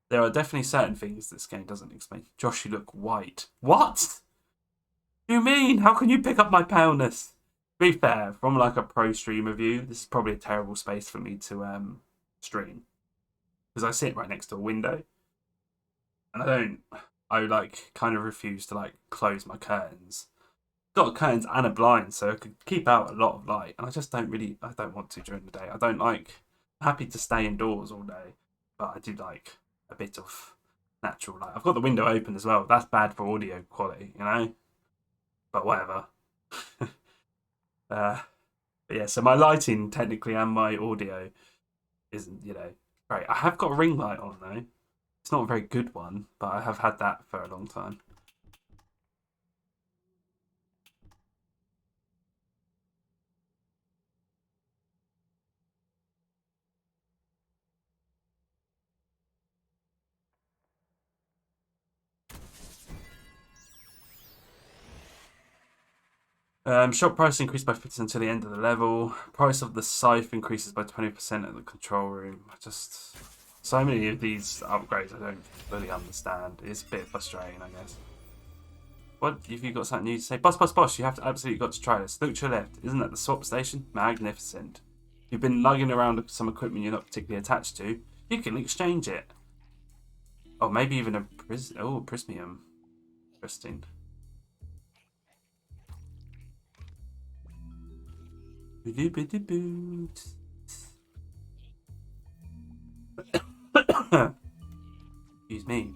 There are definitely certain things this game doesn't explain. Josh, you look white. What? Do you mean? How can you pick up my paleness? To be fair, from like a pro streamer view, this is probably a terrible space for me to stream. Because I sit right next to a window. And I like kind of refuse to like close my curtains. Got curtains and a blind, so I could keep out a lot of light. And I just don't want to during the day. I'm happy to stay indoors all day. But I do like a bit of natural light. I've got the window open as well. That's bad for audio quality, you know? But whatever. But yeah, so my lighting technically and my audio isn't, great. I have got a ring light on though. It's not a very good one, but I have had that for a long time. Shop price increased by 50% until the end of the level. Price of the scythe increases by 20% at the control room. So many of these upgrades I don't fully understand. It's a bit frustrating, I guess. What if you got something new to say? Boss, you have to absolutely got to try this. Look to your left. Isn't that the swap station? Magnificent. You've been lugging around some equipment you're not particularly attached to. You can exchange it. Oh, maybe even a prismium. Interesting. Excuse me.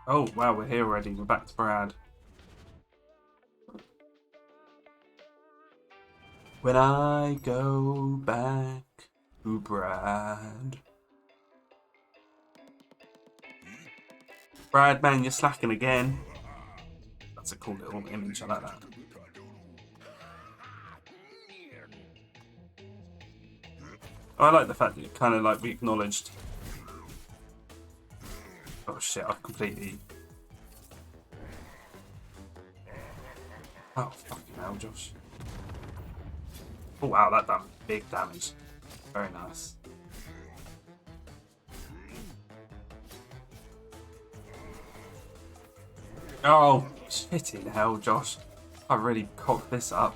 Oh, wow, we're here already. We're back to Brad. When I go back to Brad. Brad, man, you're slacking again. That's a cool little image. I like that. I like the fact that it kind of like we acknowledged. Oh shit! I completely. Oh fucking hell, Josh! Oh wow, that done big damage. Very nice. Oh shitting hell, Josh! I really cocked this up.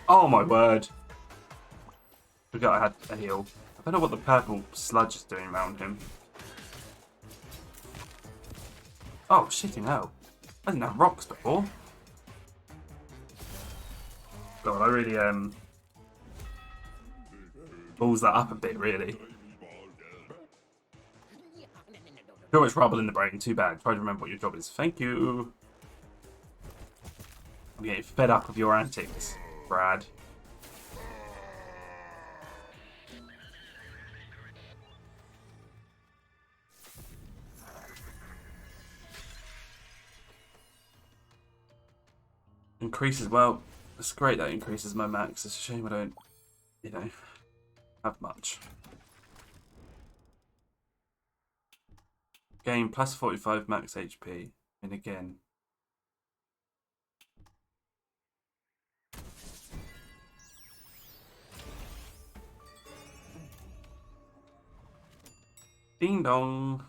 Oh my word. Forgot I had a heal. I don't know what the purple sludge is doing around him. Oh, shitting hell. I didn't have rocks before. God, I really balls that up a bit, really. Too much rubble in the brain, too bad. Try to remember what your job is. Thank you. I'm getting fed up with your antics, Brad. Increases, well, it's great that it increases my max. It's a shame I don't, you know, have much. Gain plus 45 max HP. And again. Ding dong.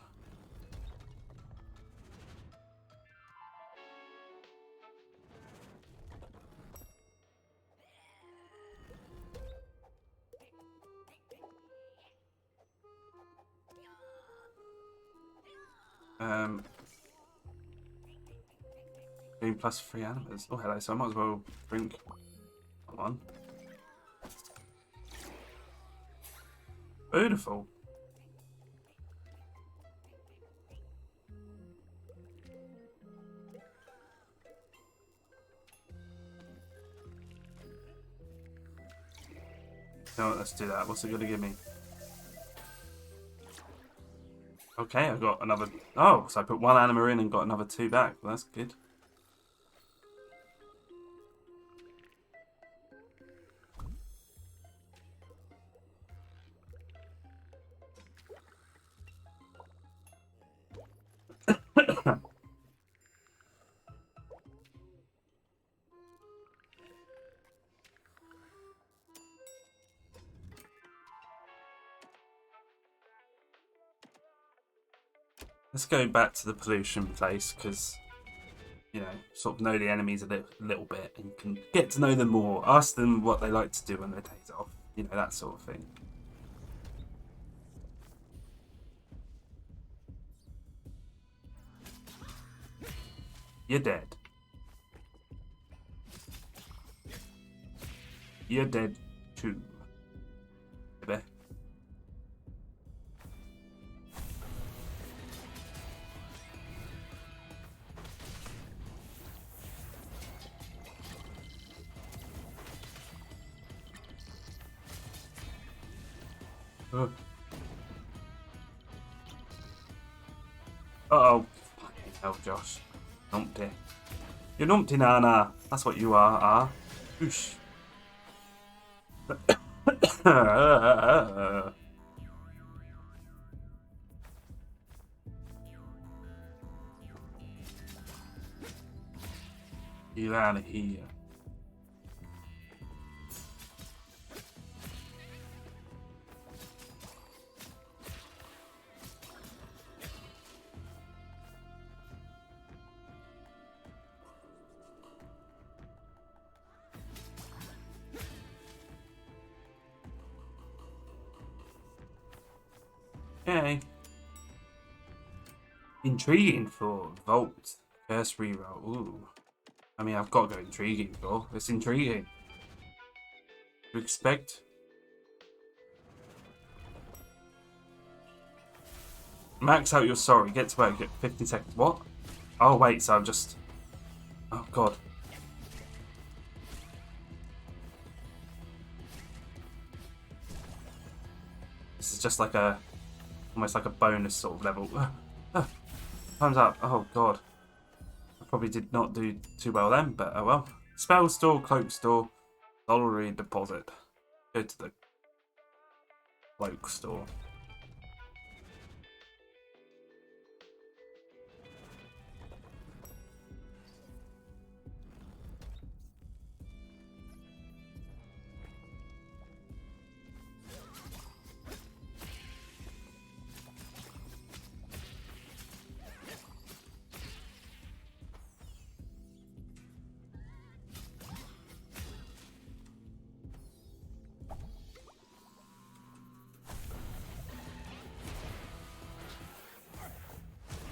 Gain plus 3 animals. Oh hello, so I might as well drink one. Beautiful. No, let's do that. What's it gonna give me? Okay, I got another. Oh, so I put 1 anima in and got another 2 back. Well, that's good. Let's go back to the pollution place because, you know, sort of know the enemies a little bit and can get to know them more. Ask them what they like to do when their day's off. You know, that sort of thing. You're dead. You're dead too. Baby. Uh-oh. Fucking hell, Josh. Numpty. You're numpty, Nana. That's what you are. Oosh. Get out of here. Okay. Intriguing for Vault. Curse reroll. Ooh. I mean, I've got to go intriguing for. It's intriguing. To expect. Max out your sorry. Get to work. Get 15 seconds. What? Oh, wait. So I'm just. Oh, God. This is just like a. Almost like a bonus sort of level. Time's up. Oh, God. I probably did not do too well then, but oh well. Spell store, cloak store, dollar deposit. Go to the cloak store.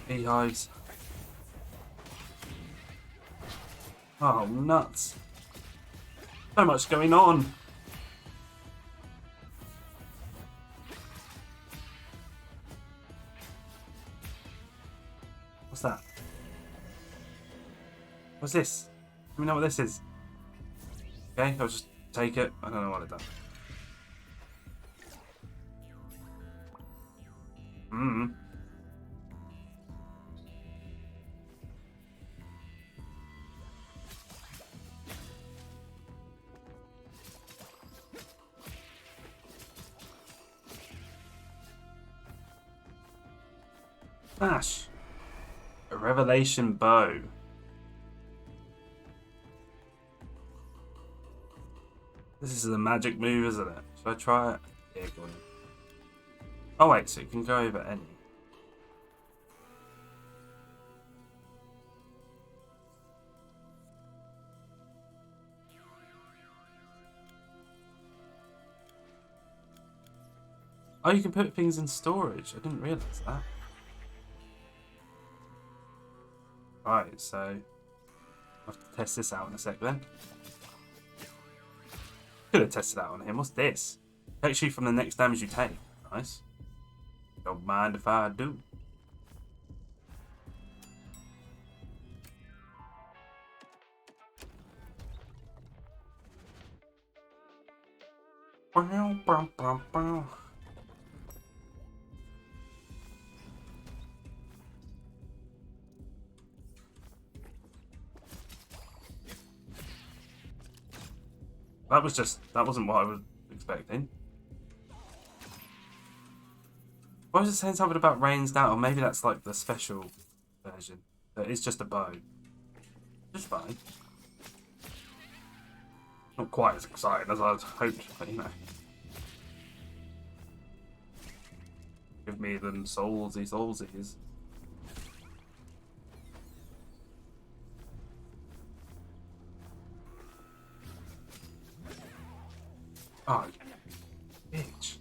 Beehives. Oh, nuts. So much going on. What's that? What's this? Let me know what this is. Okay, I'll just take it. I don't know what it does. Hmm. Smash. A revelation bow. This is a magic move, isn't it? Should I try it? Yeah, go on. Oh wait, so it can go over any. Oh, you can put things in storage. I didn't realise that. Right, so I'll have to test this out in a sec then. Could have tested that on him. What's this? Protects you from the next damage you take. Nice. Don't mind if I do. That wasn't what I was expecting. Why was it saying something about rains down? Or maybe that's like the special version. But it's just a bow. Just fine. Not quite as exciting as I was hoped, but you know. Give me them soulsies. Oh, bitch.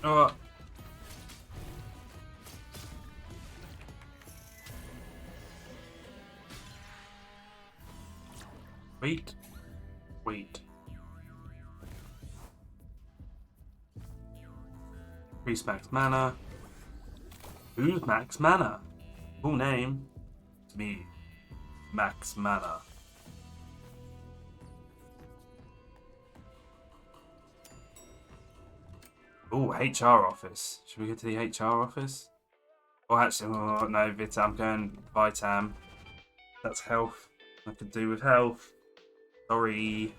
Oh. Wait. Increase max mana. Who's max mana? Full name. It's me. Max mana. Oh, HR office. Should we go to the HR office? Oh, actually, oh, no, Vitam. I'm going Vitam. That's health. I could do with health. Sorry.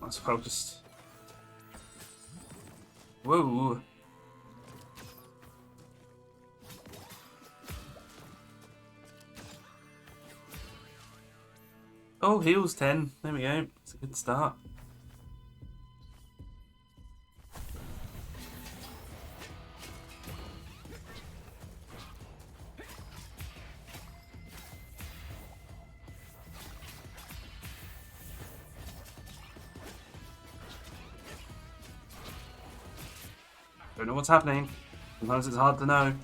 That's focused. Whoa. Oh, heals 10. There we go. It's a good start. Don't know what's happening. Sometimes it's hard to know.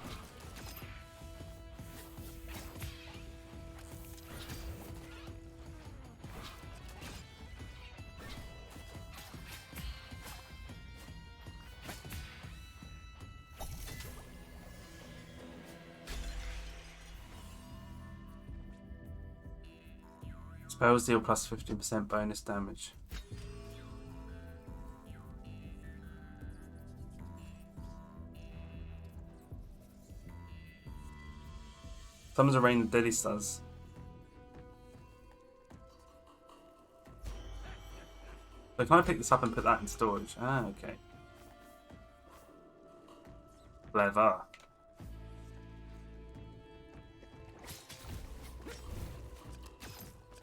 Spells deal plus 15% bonus damage. Summons a rain of deadly stars. So can I pick this up and put that in storage? Ah, okay. Clever.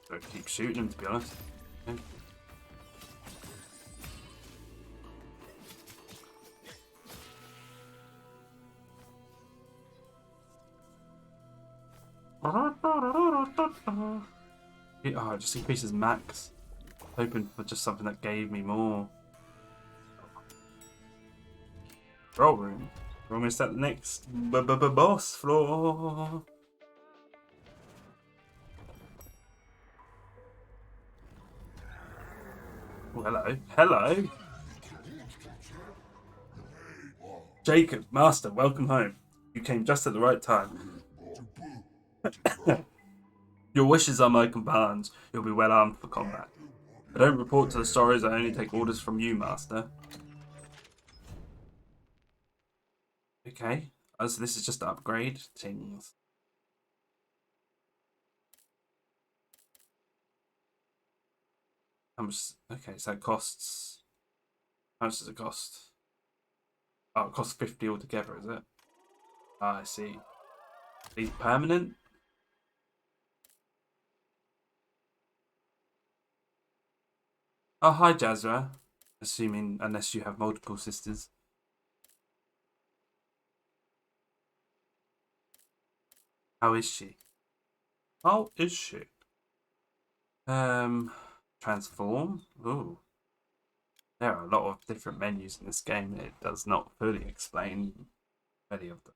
So keep shooting him, to be honest. Okay. Oh, it just increases max. Hoping for just something that gave me more. Roll room. We're almost at the next boss floor. Oh, hello. Hello. Jacob, Master, welcome home. You came just at the right time. Your wishes are my commands. You'll be well armed for combat. I don't report to the stories, I only take orders from you, Master. Okay. Oh, so this is just to upgrade things. How much? Okay, so it costs. How much does it cost? Oh, it costs 50 altogether, is it? Ah, I see. These permanent? Oh, hi, Jazra. Assuming, unless you have multiple sisters. How is she? How is she? Transform? Ooh. There are a lot of different menus in this game. It does not fully explain many of them.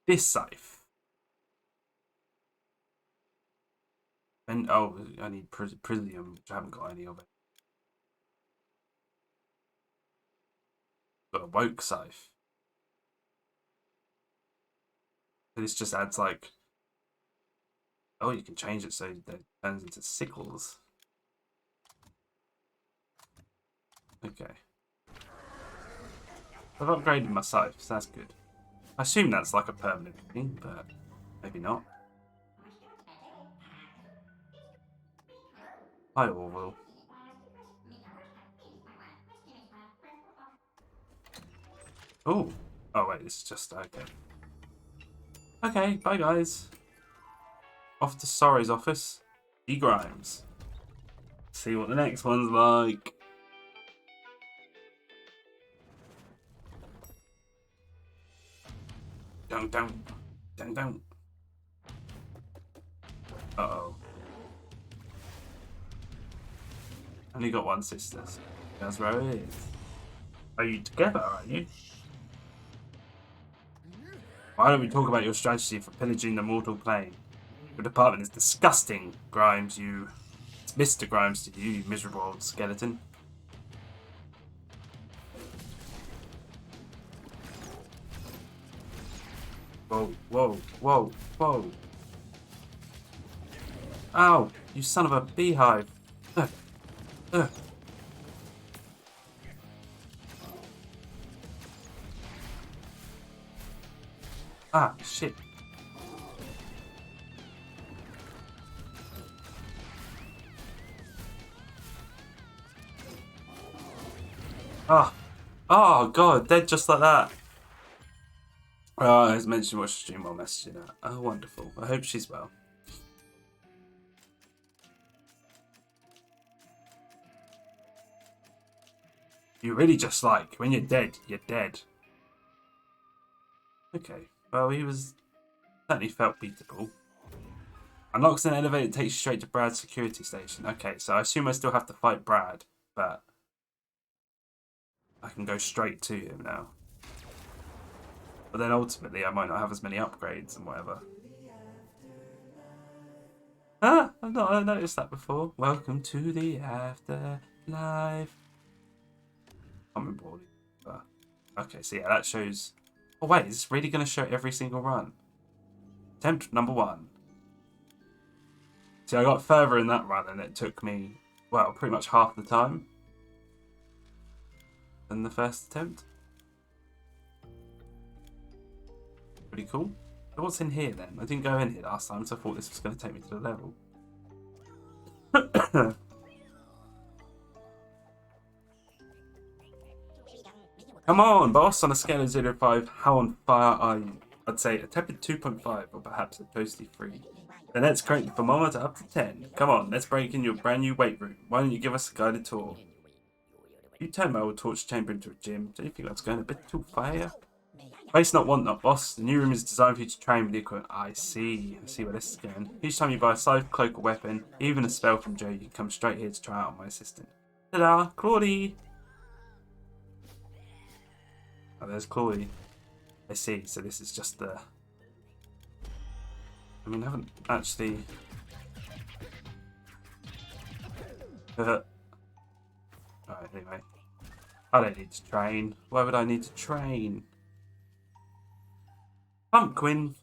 This safe. And oh, I need Prism, which I haven't got any of it. Got a woke safe. This just adds like, oh, you can change it so that it turns into sickles. Okay. I've upgraded my safe, so that's good. I assume that's like a permanent thing, but maybe not. Hi, Orville. Oh. Oh, wait, this is just okay. Okay, bye, guys. Off to Sorry's office. E. Grimes. See what the next one's like. Don't. Uh-oh. Only got one sister. So that's where it is. Are you together, are you? Why don't we talk about your strategy for pillaging the mortal plane? Your department is disgusting, Grimes, you... It's Mr. Grimes to you, you miserable old skeleton. Whoa, whoa, whoa, whoa. Ow, you son of a beehive. Ugh. Ugh. Ah, shit. Ah. Oh, God, dead just like that. Oh, as mentioned, watch the stream while messaging her. Oh, wonderful. I hope she's well. You really just like, when you're dead, you're dead. Okay, well, he was... certainly felt beatable. Unlocks an elevator, takes you straight to Brad's security station. Okay, so I assume I still have to fight Brad, but... I can go straight to him now. But then ultimately, I might not have as many upgrades and whatever. Ah, I've not noticed that before. Welcome to the afterlife. I can't remember all the... Okay, so yeah, that shows... Oh wait, is this really going to show every single run? Attempt number 1. See, I got further in that run and it took me, well, pretty much half the time than the first attempt. Pretty cool. So what's in here then? I didn't go in here last time, so I thought this was going to take me to the level. Come on, boss, on a scale of 0 to 5, how on fire are you? I'd say a tepid 2.5 or perhaps a toasty 3. Then let's crank the thermometer up to 10. Come on, let's break in your brand new weight room. Why don't you give us a guided tour? You turn my old torch chamber into a gym. Do you think that's going a bit too far? Waste not, want not, boss. The new room is designed for you to train with the equipment. I see where this is going. Each time you buy a scythe, cloak, or weapon, even a spell from Joe, you can come straight here to try out on my assistant. Ta-da! Claudie! Oh, there's Claudie. I see, so this is just the... I mean, I haven't actually... Alright, anyway. I don't need to train. Why would I need to train? Pumpkin.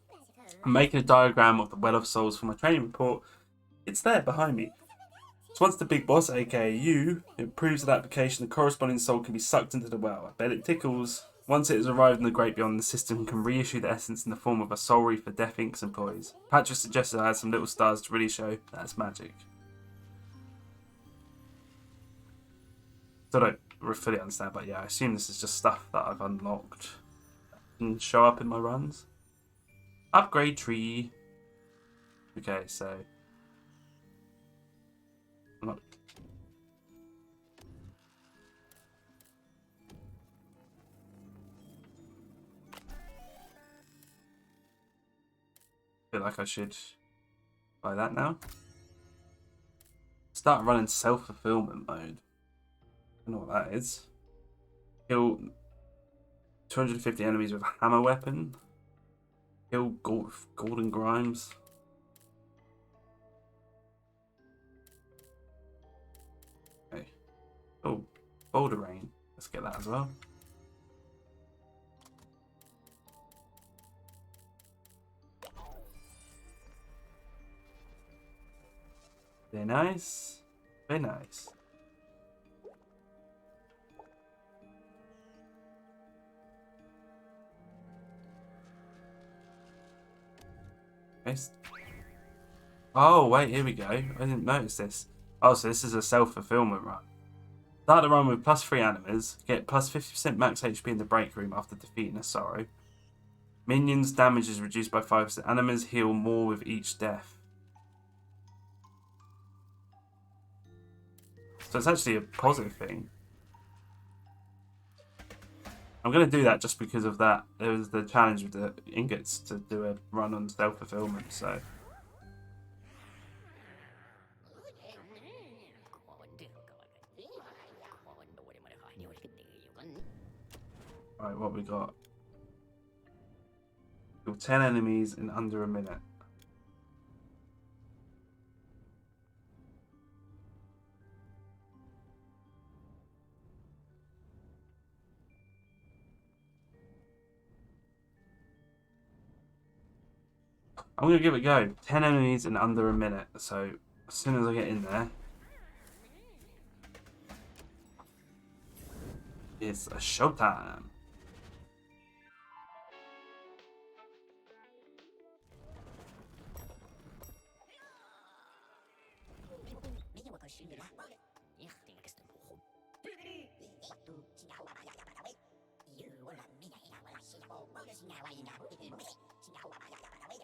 I'm making a diagram of the Well of Souls for my training report. It's there behind me. So once the big boss, aka you, improves the application, the corresponding soul can be sucked into the well. I bet it tickles. Once it has arrived in the Great Beyond, the system can reissue the essence in the form of a soul reef for Death Inc.'s employees. Patrick suggested I add some little stars to really show that's magic. So I don't fully understand, but yeah, I assume this is just stuff that I've unlocked and show up in my runs. Upgrade tree. Okay, so... I feel like I should buy that now. Start running self-fulfillment mode. I don't know what that is. Kill 250 enemies with a hammer weapon. Kill Gordon Grimes. Okay. Oh, Boulder Rain. Let's get that as well. Very nice. Very nice. Nice. Oh, wait, here we go. I didn't notice this. Oh, so this is a self-fulfillment run. Start the run with +3 animas. Get +50% max HP in the break room after defeating a sorrow. Minions' damage is reduced by 5%. Animas heal more with each death. So it's actually a positive thing. I'm going to do that just because of that. There was the challenge with the ingots to do a run on self-fulfillment, so... Right, what we got? Kill 10 enemies in under a minute. I'm going to give it a go. 10 enemies in under a minute. So, as soon as I get in there, it's a showtime.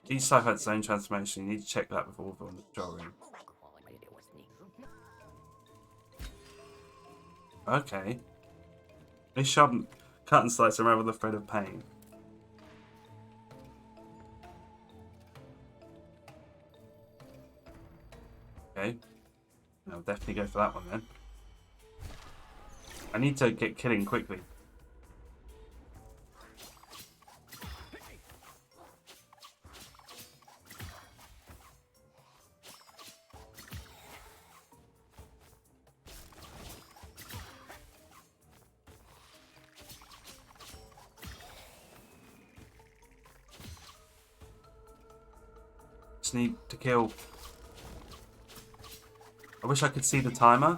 Each type has its own transformation. You need to check that before we're on the control room. Okay. They sharpen, cut and slice around with a thread of pain. Okay. I'll definitely go for that one then. I need to get killing quickly. Just need to kill. I wish I could see the timer.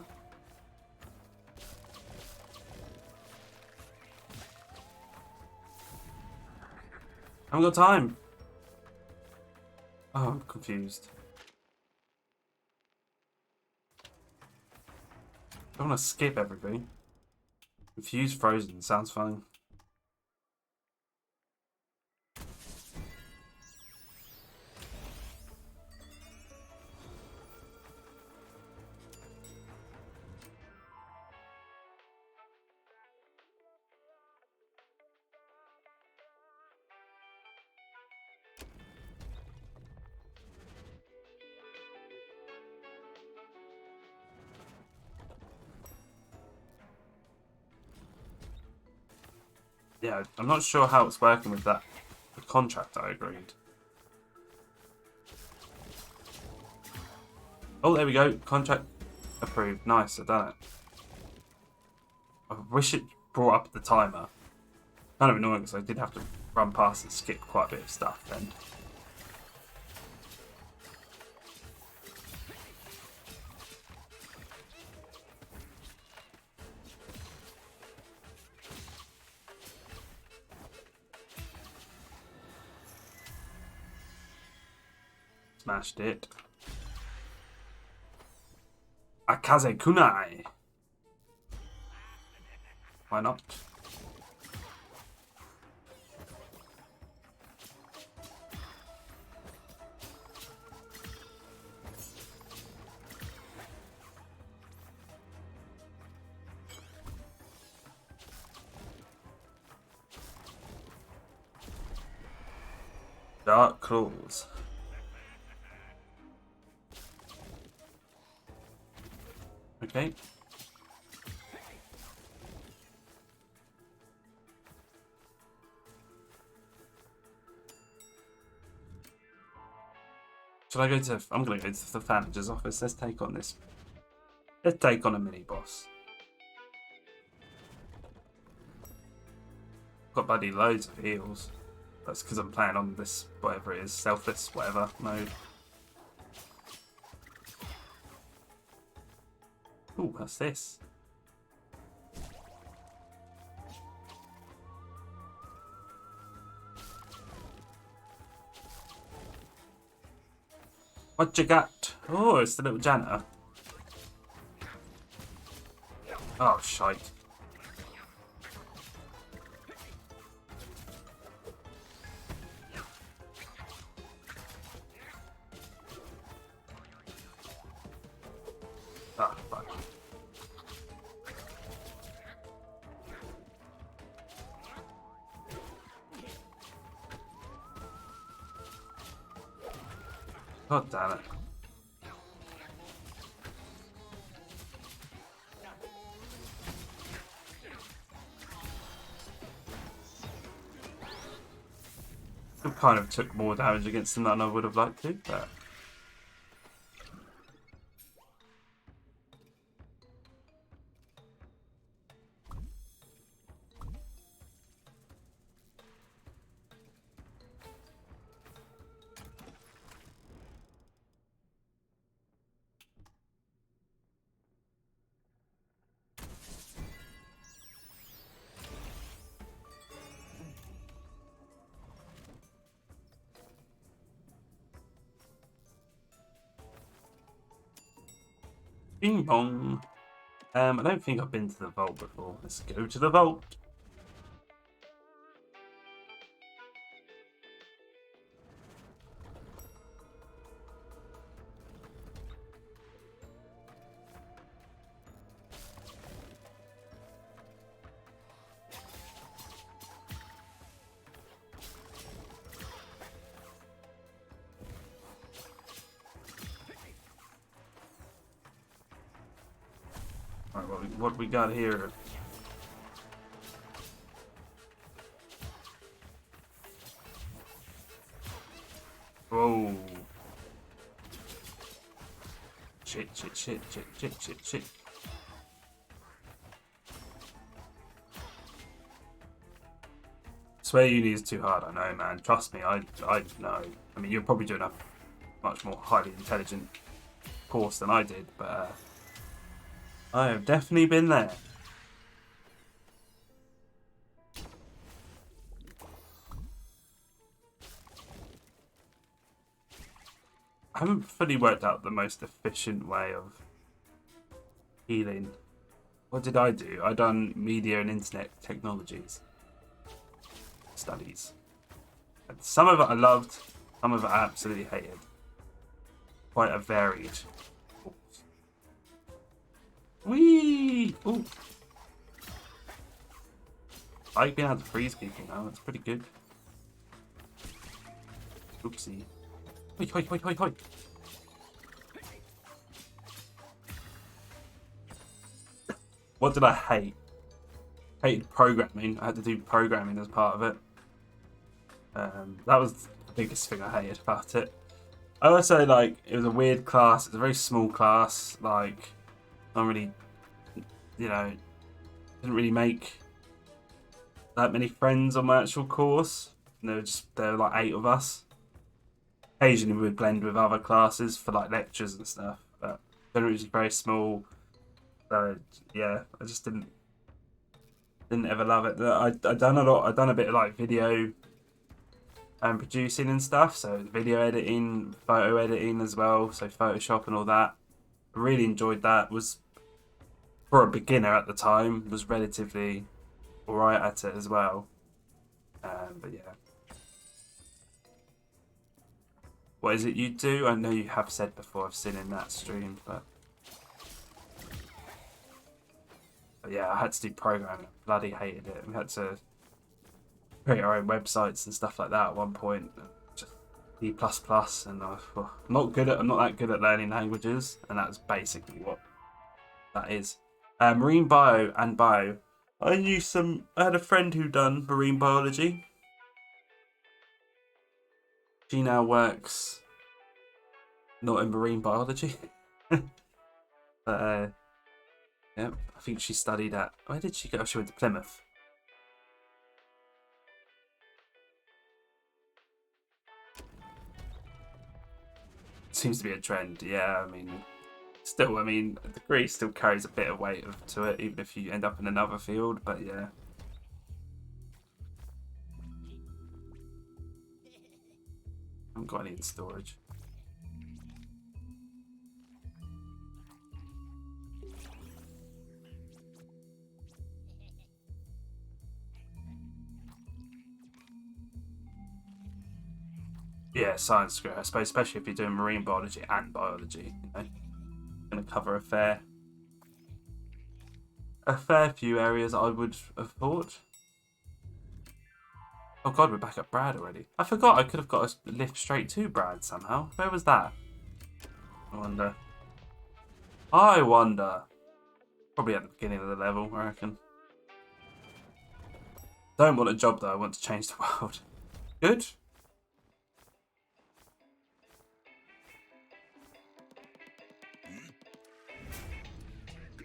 I haven't got time. Oh, I'm confused. I want to skip everything. Confused frozen sounds fun. Yeah, I'm not sure how it's working with that the contract I agreed. Oh, there we go. Contract approved. Nice, I've done it. I wish it brought up the timer. Kind of annoying because I did have to run past and skip quite a bit of stuff then. Smashed it. Akaze kunai. Why not? Dark claws. Okay. Should I go to... I'm going to go to the manager's office. Let's take on this. Let's take on a mini-boss. Got bloody loads of heals. That's because I'm playing on this, whatever it is, selfless, whatever, mode. Ooh, what's this? What you got? Oh, it's the little janitor. Oh, shite. Ah, fuck. God damn it. Still kind of took more damage against him than I would have liked to, but... Bing bong. I don't think I've been to the vault before. Let's go to the vault. Alright, what we got here? Whoa. Shit. Swear uni is too hard, I know, man. Trust me, I know. I mean, you're probably doing a much more highly intelligent course than I did, but I have definitely been there. I haven't fully worked out the most efficient way of healing. What did I do? I done media and internet technologies studies. And some of it I loved, some of it I absolutely hated. Quite a varied course. Whee! Ooh. I like being able to freeze people now, that's pretty good. Oopsie. Hoi. What did I hate? Hated programming. I had to do programming as part of it. That was the biggest thing I hated about it. I also, like, it was a weird class. It was a very small class. Like, not really, you know, didn't really make that many friends on my actual course. There were like 8 of us. Occasionally we would blend with other classes for like lectures and stuff, but generally it was very small. So yeah, I just didn't ever love it. I done a lot. I done a bit of like video and producing and stuff. So video editing, photo editing as well. So Photoshop and all that. I really enjoyed that. Was for a beginner at the time was relatively alright at it as well. But yeah. What is it you do? I know you have said before, I've seen in that stream, but yeah, I had to do programming. Bloody hated it. We had to create our own websites and stuff like that at one point. Just C++, and I'm not that good at learning languages, and that's basically what that is. Marine bio and bio. I had a friend who done marine biology. She now works not in marine biology. But yeah, I think she studied at, where did she go? She went to Plymouth. Seems to be a trend, yeah. I mean, a degree still carries a bit of weight to it, even if you end up in another field, but yeah. I haven't got any in storage. Yeah, science degree, I suppose, especially if you're doing marine biology and biology, you know. Going to cover a fair few areas, I would have thought. Oh god, we're back at Brad already. I forgot I could have got a lift straight to Brad somehow. Where was that? I wonder. Probably at the beginning of the level, I reckon. Don't want a job though, I want to change the world. Good.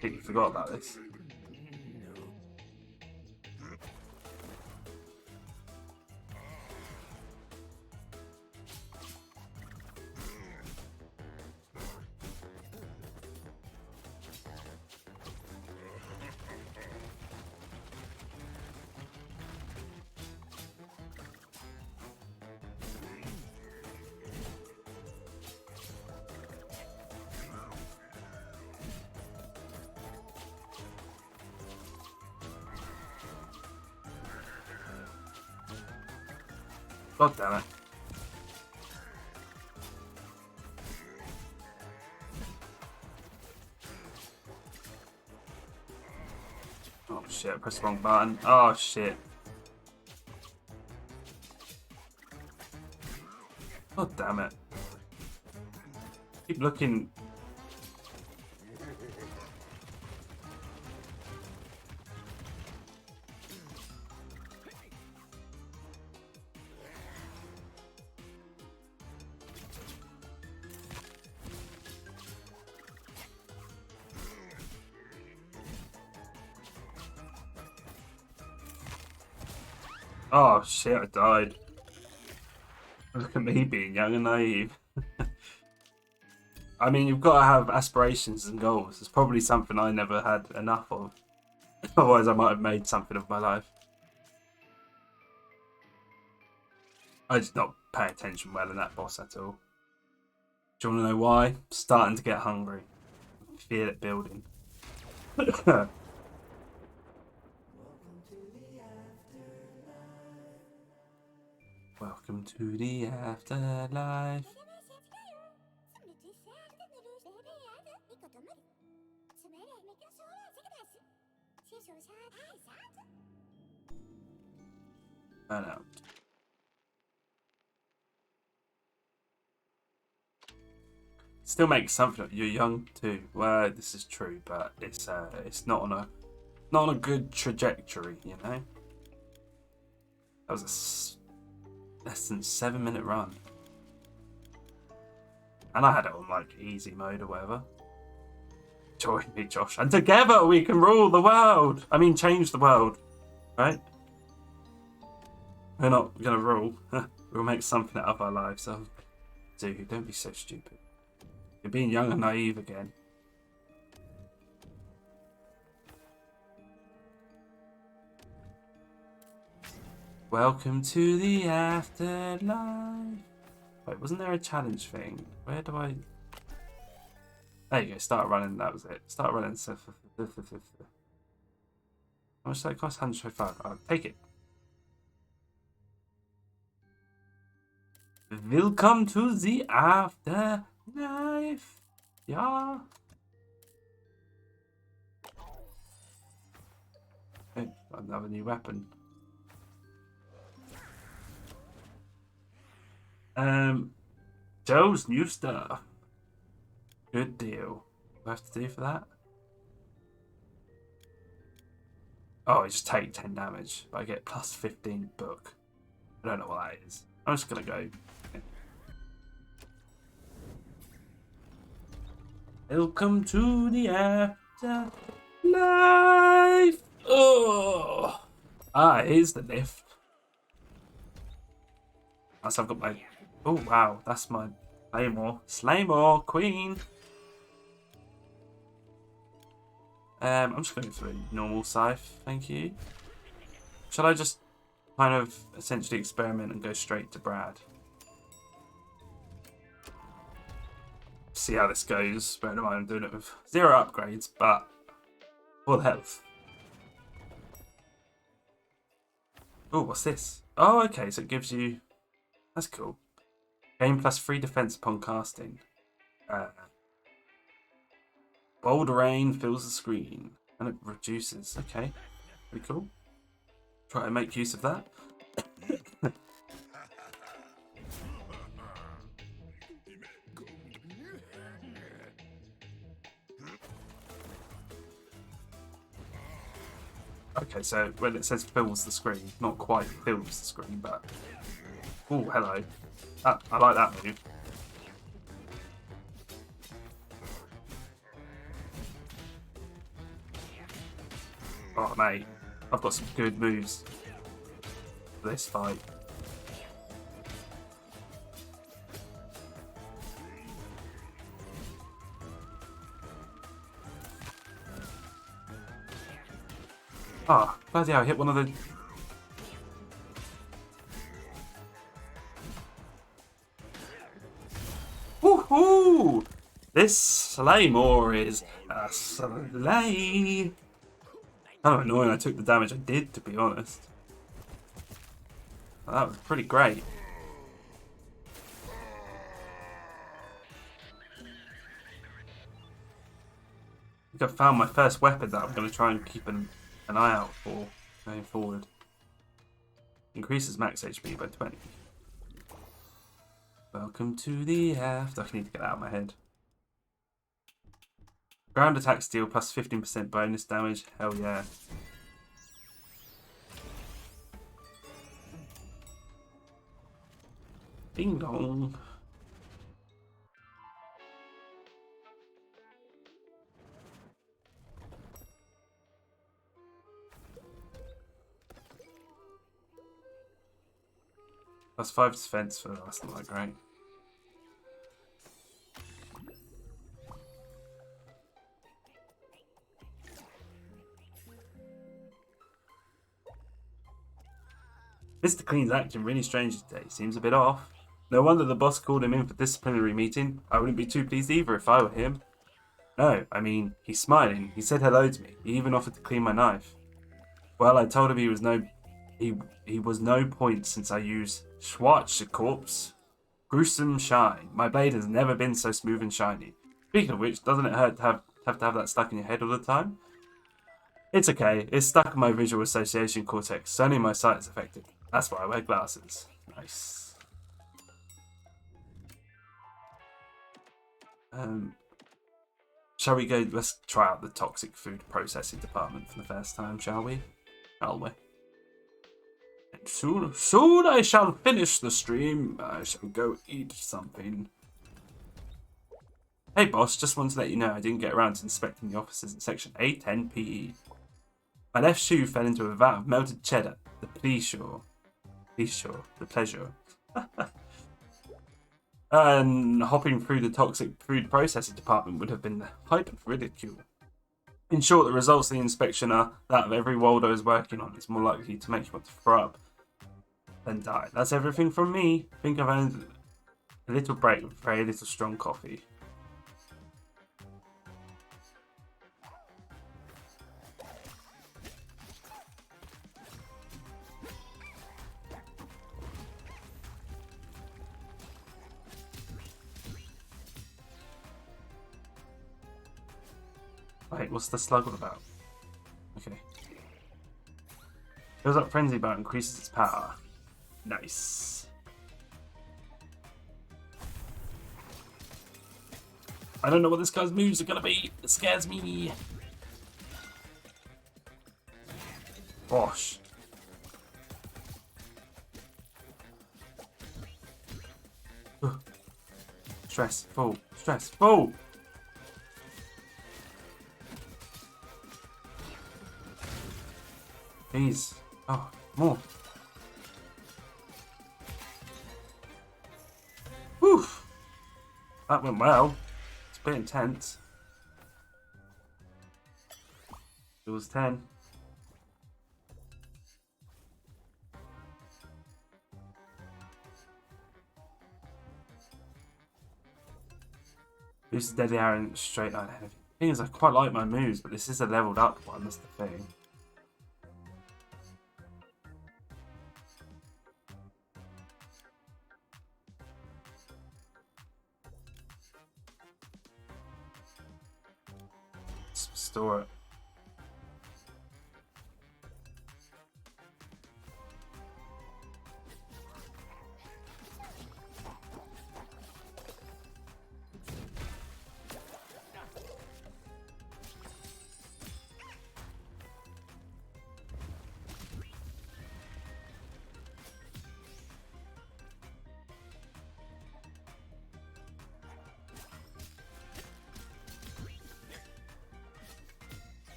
Completely forgot about this. God damn it. Oh shit, I pressed the wrong button. Oh shit. God damn it. Keep looking. Oh shit, I died. Look at me being young and naive. I mean, you've got to have aspirations and goals. It's probably something I never had enough of. Otherwise, I might have made something of my life. I just not pay attention well in that boss at all. Do you want to know why? Starting to get hungry. Feel it building. Welcome to the afterlife. I know. Still makes something. You're young too. Well, this is true, but it's not on a good trajectory. You know. That was a less than 7-minute run, and I had it on like easy mode or whatever. Join me, Josh, and together we can rule the world. I mean, change the world, right? We're not gonna rule. We'll make something out of our lives. So, dude, don't be so stupid. You're being young and naive again. Welcome to the afterlife. Wait, wasn't there a challenge thing? Where do I... There you go, start running, that was it. Start running. How much did that cost? 125. I'll take it. Welcome to the afterlife. Yeah. Hey, another new weapon. Joe's new stuff. Good deal. What do I have to do for that? Oh, I just take 10 damage, but I get plus 15 book. I don't know what that is. I'm just gonna go. Welcome to the afterlife. Oh, here's the lift. Once I've got my. Oh wow, that's my Slaymore. Slaymore Queen. I'm just going for a normal scythe, thank you. Shall I just kind of essentially experiment and go straight to Brad? See how this goes. Bear in mind I'm doing it with 0 upgrades, but full health. Oh, what's this? Oh, okay, so it gives you... That's cool. Gain plus 3 defense upon casting. Bold rain fills the screen. And it reduces. Okay. Pretty cool. Try to make use of that. Okay, so when it says fills the screen, not quite fills the screen, but... Oh, hello. I like that move. Oh, mate. I've got some good moves for this fight. Ah, oh, bloody hell, I hit one of the... Woohoo! This Slaymore is a slay. Kind of annoying I took the damage I did, to be honest. That was pretty great. I think I've found my first weapon that I'm going to try and keep an eye out for going forward. Increases max HP by 20. Welcome to the aft. I need to get that out of my head. Ground attack steal plus 15% bonus damage. Hell yeah. Ding dong. Plus 5 defense for that's not that great. Mr. Clean's acting really strange today. Seems a bit off. No wonder the boss called him in for disciplinary meeting. I wouldn't be too pleased either if I were him. No, I mean, he's smiling. He said hello to me. He even offered to clean my knife. Well, I told him he was no point since I used Schwarzkopf's gruesome shine. My blade has never been so smooth and shiny. Speaking of which, doesn't it hurt to have that stuck in your head all the time? It's okay. It's stuck in my visual association cortex. Only my sight is affected. That's why I wear glasses. Nice. Shall we go? Let's try out the toxic food processing department for the first time, shall we? Shall we? And soon I shall finish the stream. I shall go eat something. Hey boss, just wanted to let you know I didn't get around to inspecting the offices in section A10 PE. My left shoe fell into a vat of melted cheddar. The pleasure. And hopping through the toxic food processing department would have been the height of ridicule. In short, the results of the inspection are that of every Waldo is working on. It's more likely to make you want to throw up than die. That's everything from me. I think I've earned a little break with very little strong coffee. Wait, what's the slug all about? Okay. Fills up frenzy bar, increases its power. Nice. I don't know what this guy's moves are gonna be. It scares me. Bosh. Stressful. Stressful. Please. Oh, more. Whew. That went well. It's a bit intense. It was 10. This is deadly arrow and straight line ahead. The thing is, I quite like my moves, but this is a leveled up one. That's the thing. Store it.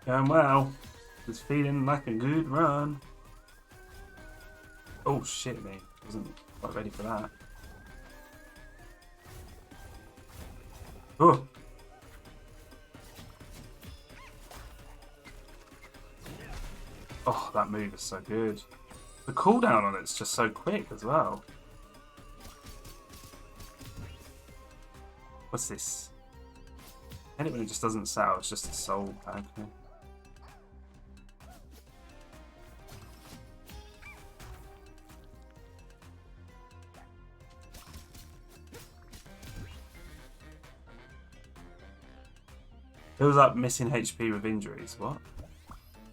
Going well. It's feeling like a good run. Oh shit, mate. Wasn't quite ready for that. Oh. Oh, that move is so good. The cooldown on it's just so quick as well. What's this? And it when it just doesn't sell, it's just a soul pack. Feels like missing HP with injuries. What?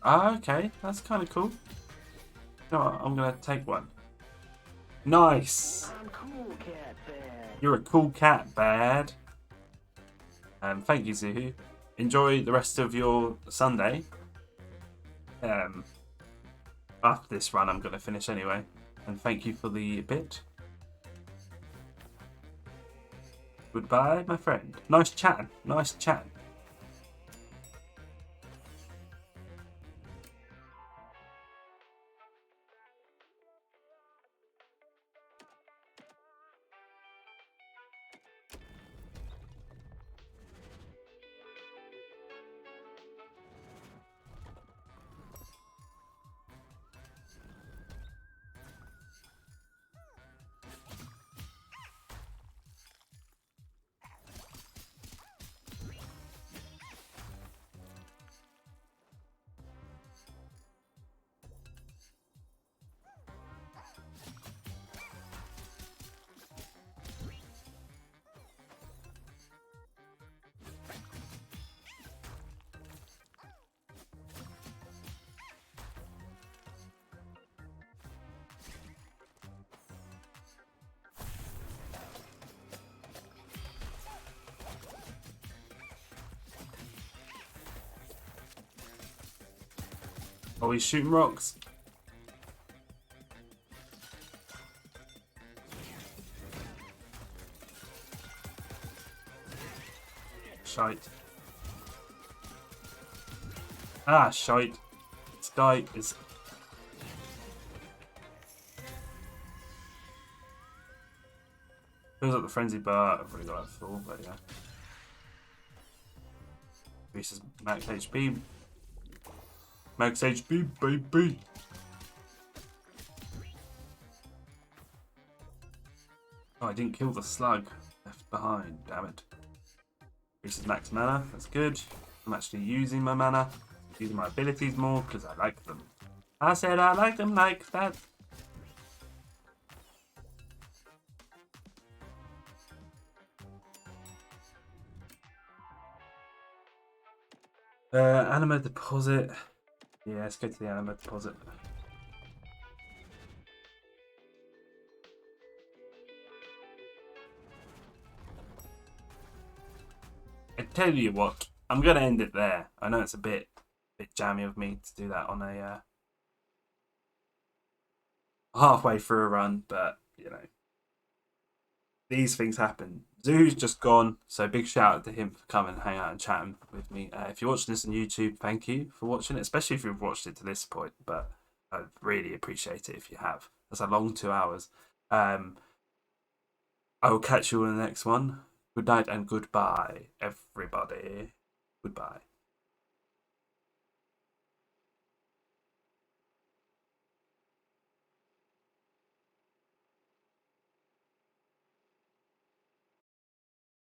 Ah, okay. That's kind of cool. You know what? I'm going to take one. Nice! I'm cool, cat bad. You're a cool cat, bad. Thank you, Zuhu. Enjoy the rest of your Sunday. After this run, I'm going to finish anyway. And thank you for the bit. Goodbye, my friend. Nice chatting. Nice chatting. Oh, he's shooting rocks. Shite. Ah, shite. This guy is... Feels like the frenzy bar. I've already got that full, but yeah. Increases max HP. Max HP, baby. Oh, I didn't kill the slug left behind. Damn it. Increases max mana. That's good. I'm actually using my mana, using my abilities more because I like them. I said I like them like that. Anima deposit. Yeah, let's go to the anima deposit. I tell you what, I'm gonna end it there. I know it's a bit jammy of me to do that on a halfway through a run, but you know, these things happen. Zoo's just gone, so big shout out to him for coming and hanging out and chatting with me. If you're watching this on YouTube, thank you for watching it, especially if you've watched it to this point, but I'd really appreciate it if you have. That's a long 2 hours. I will catch you in the next one. Good night and goodbye, everybody. Goodbye.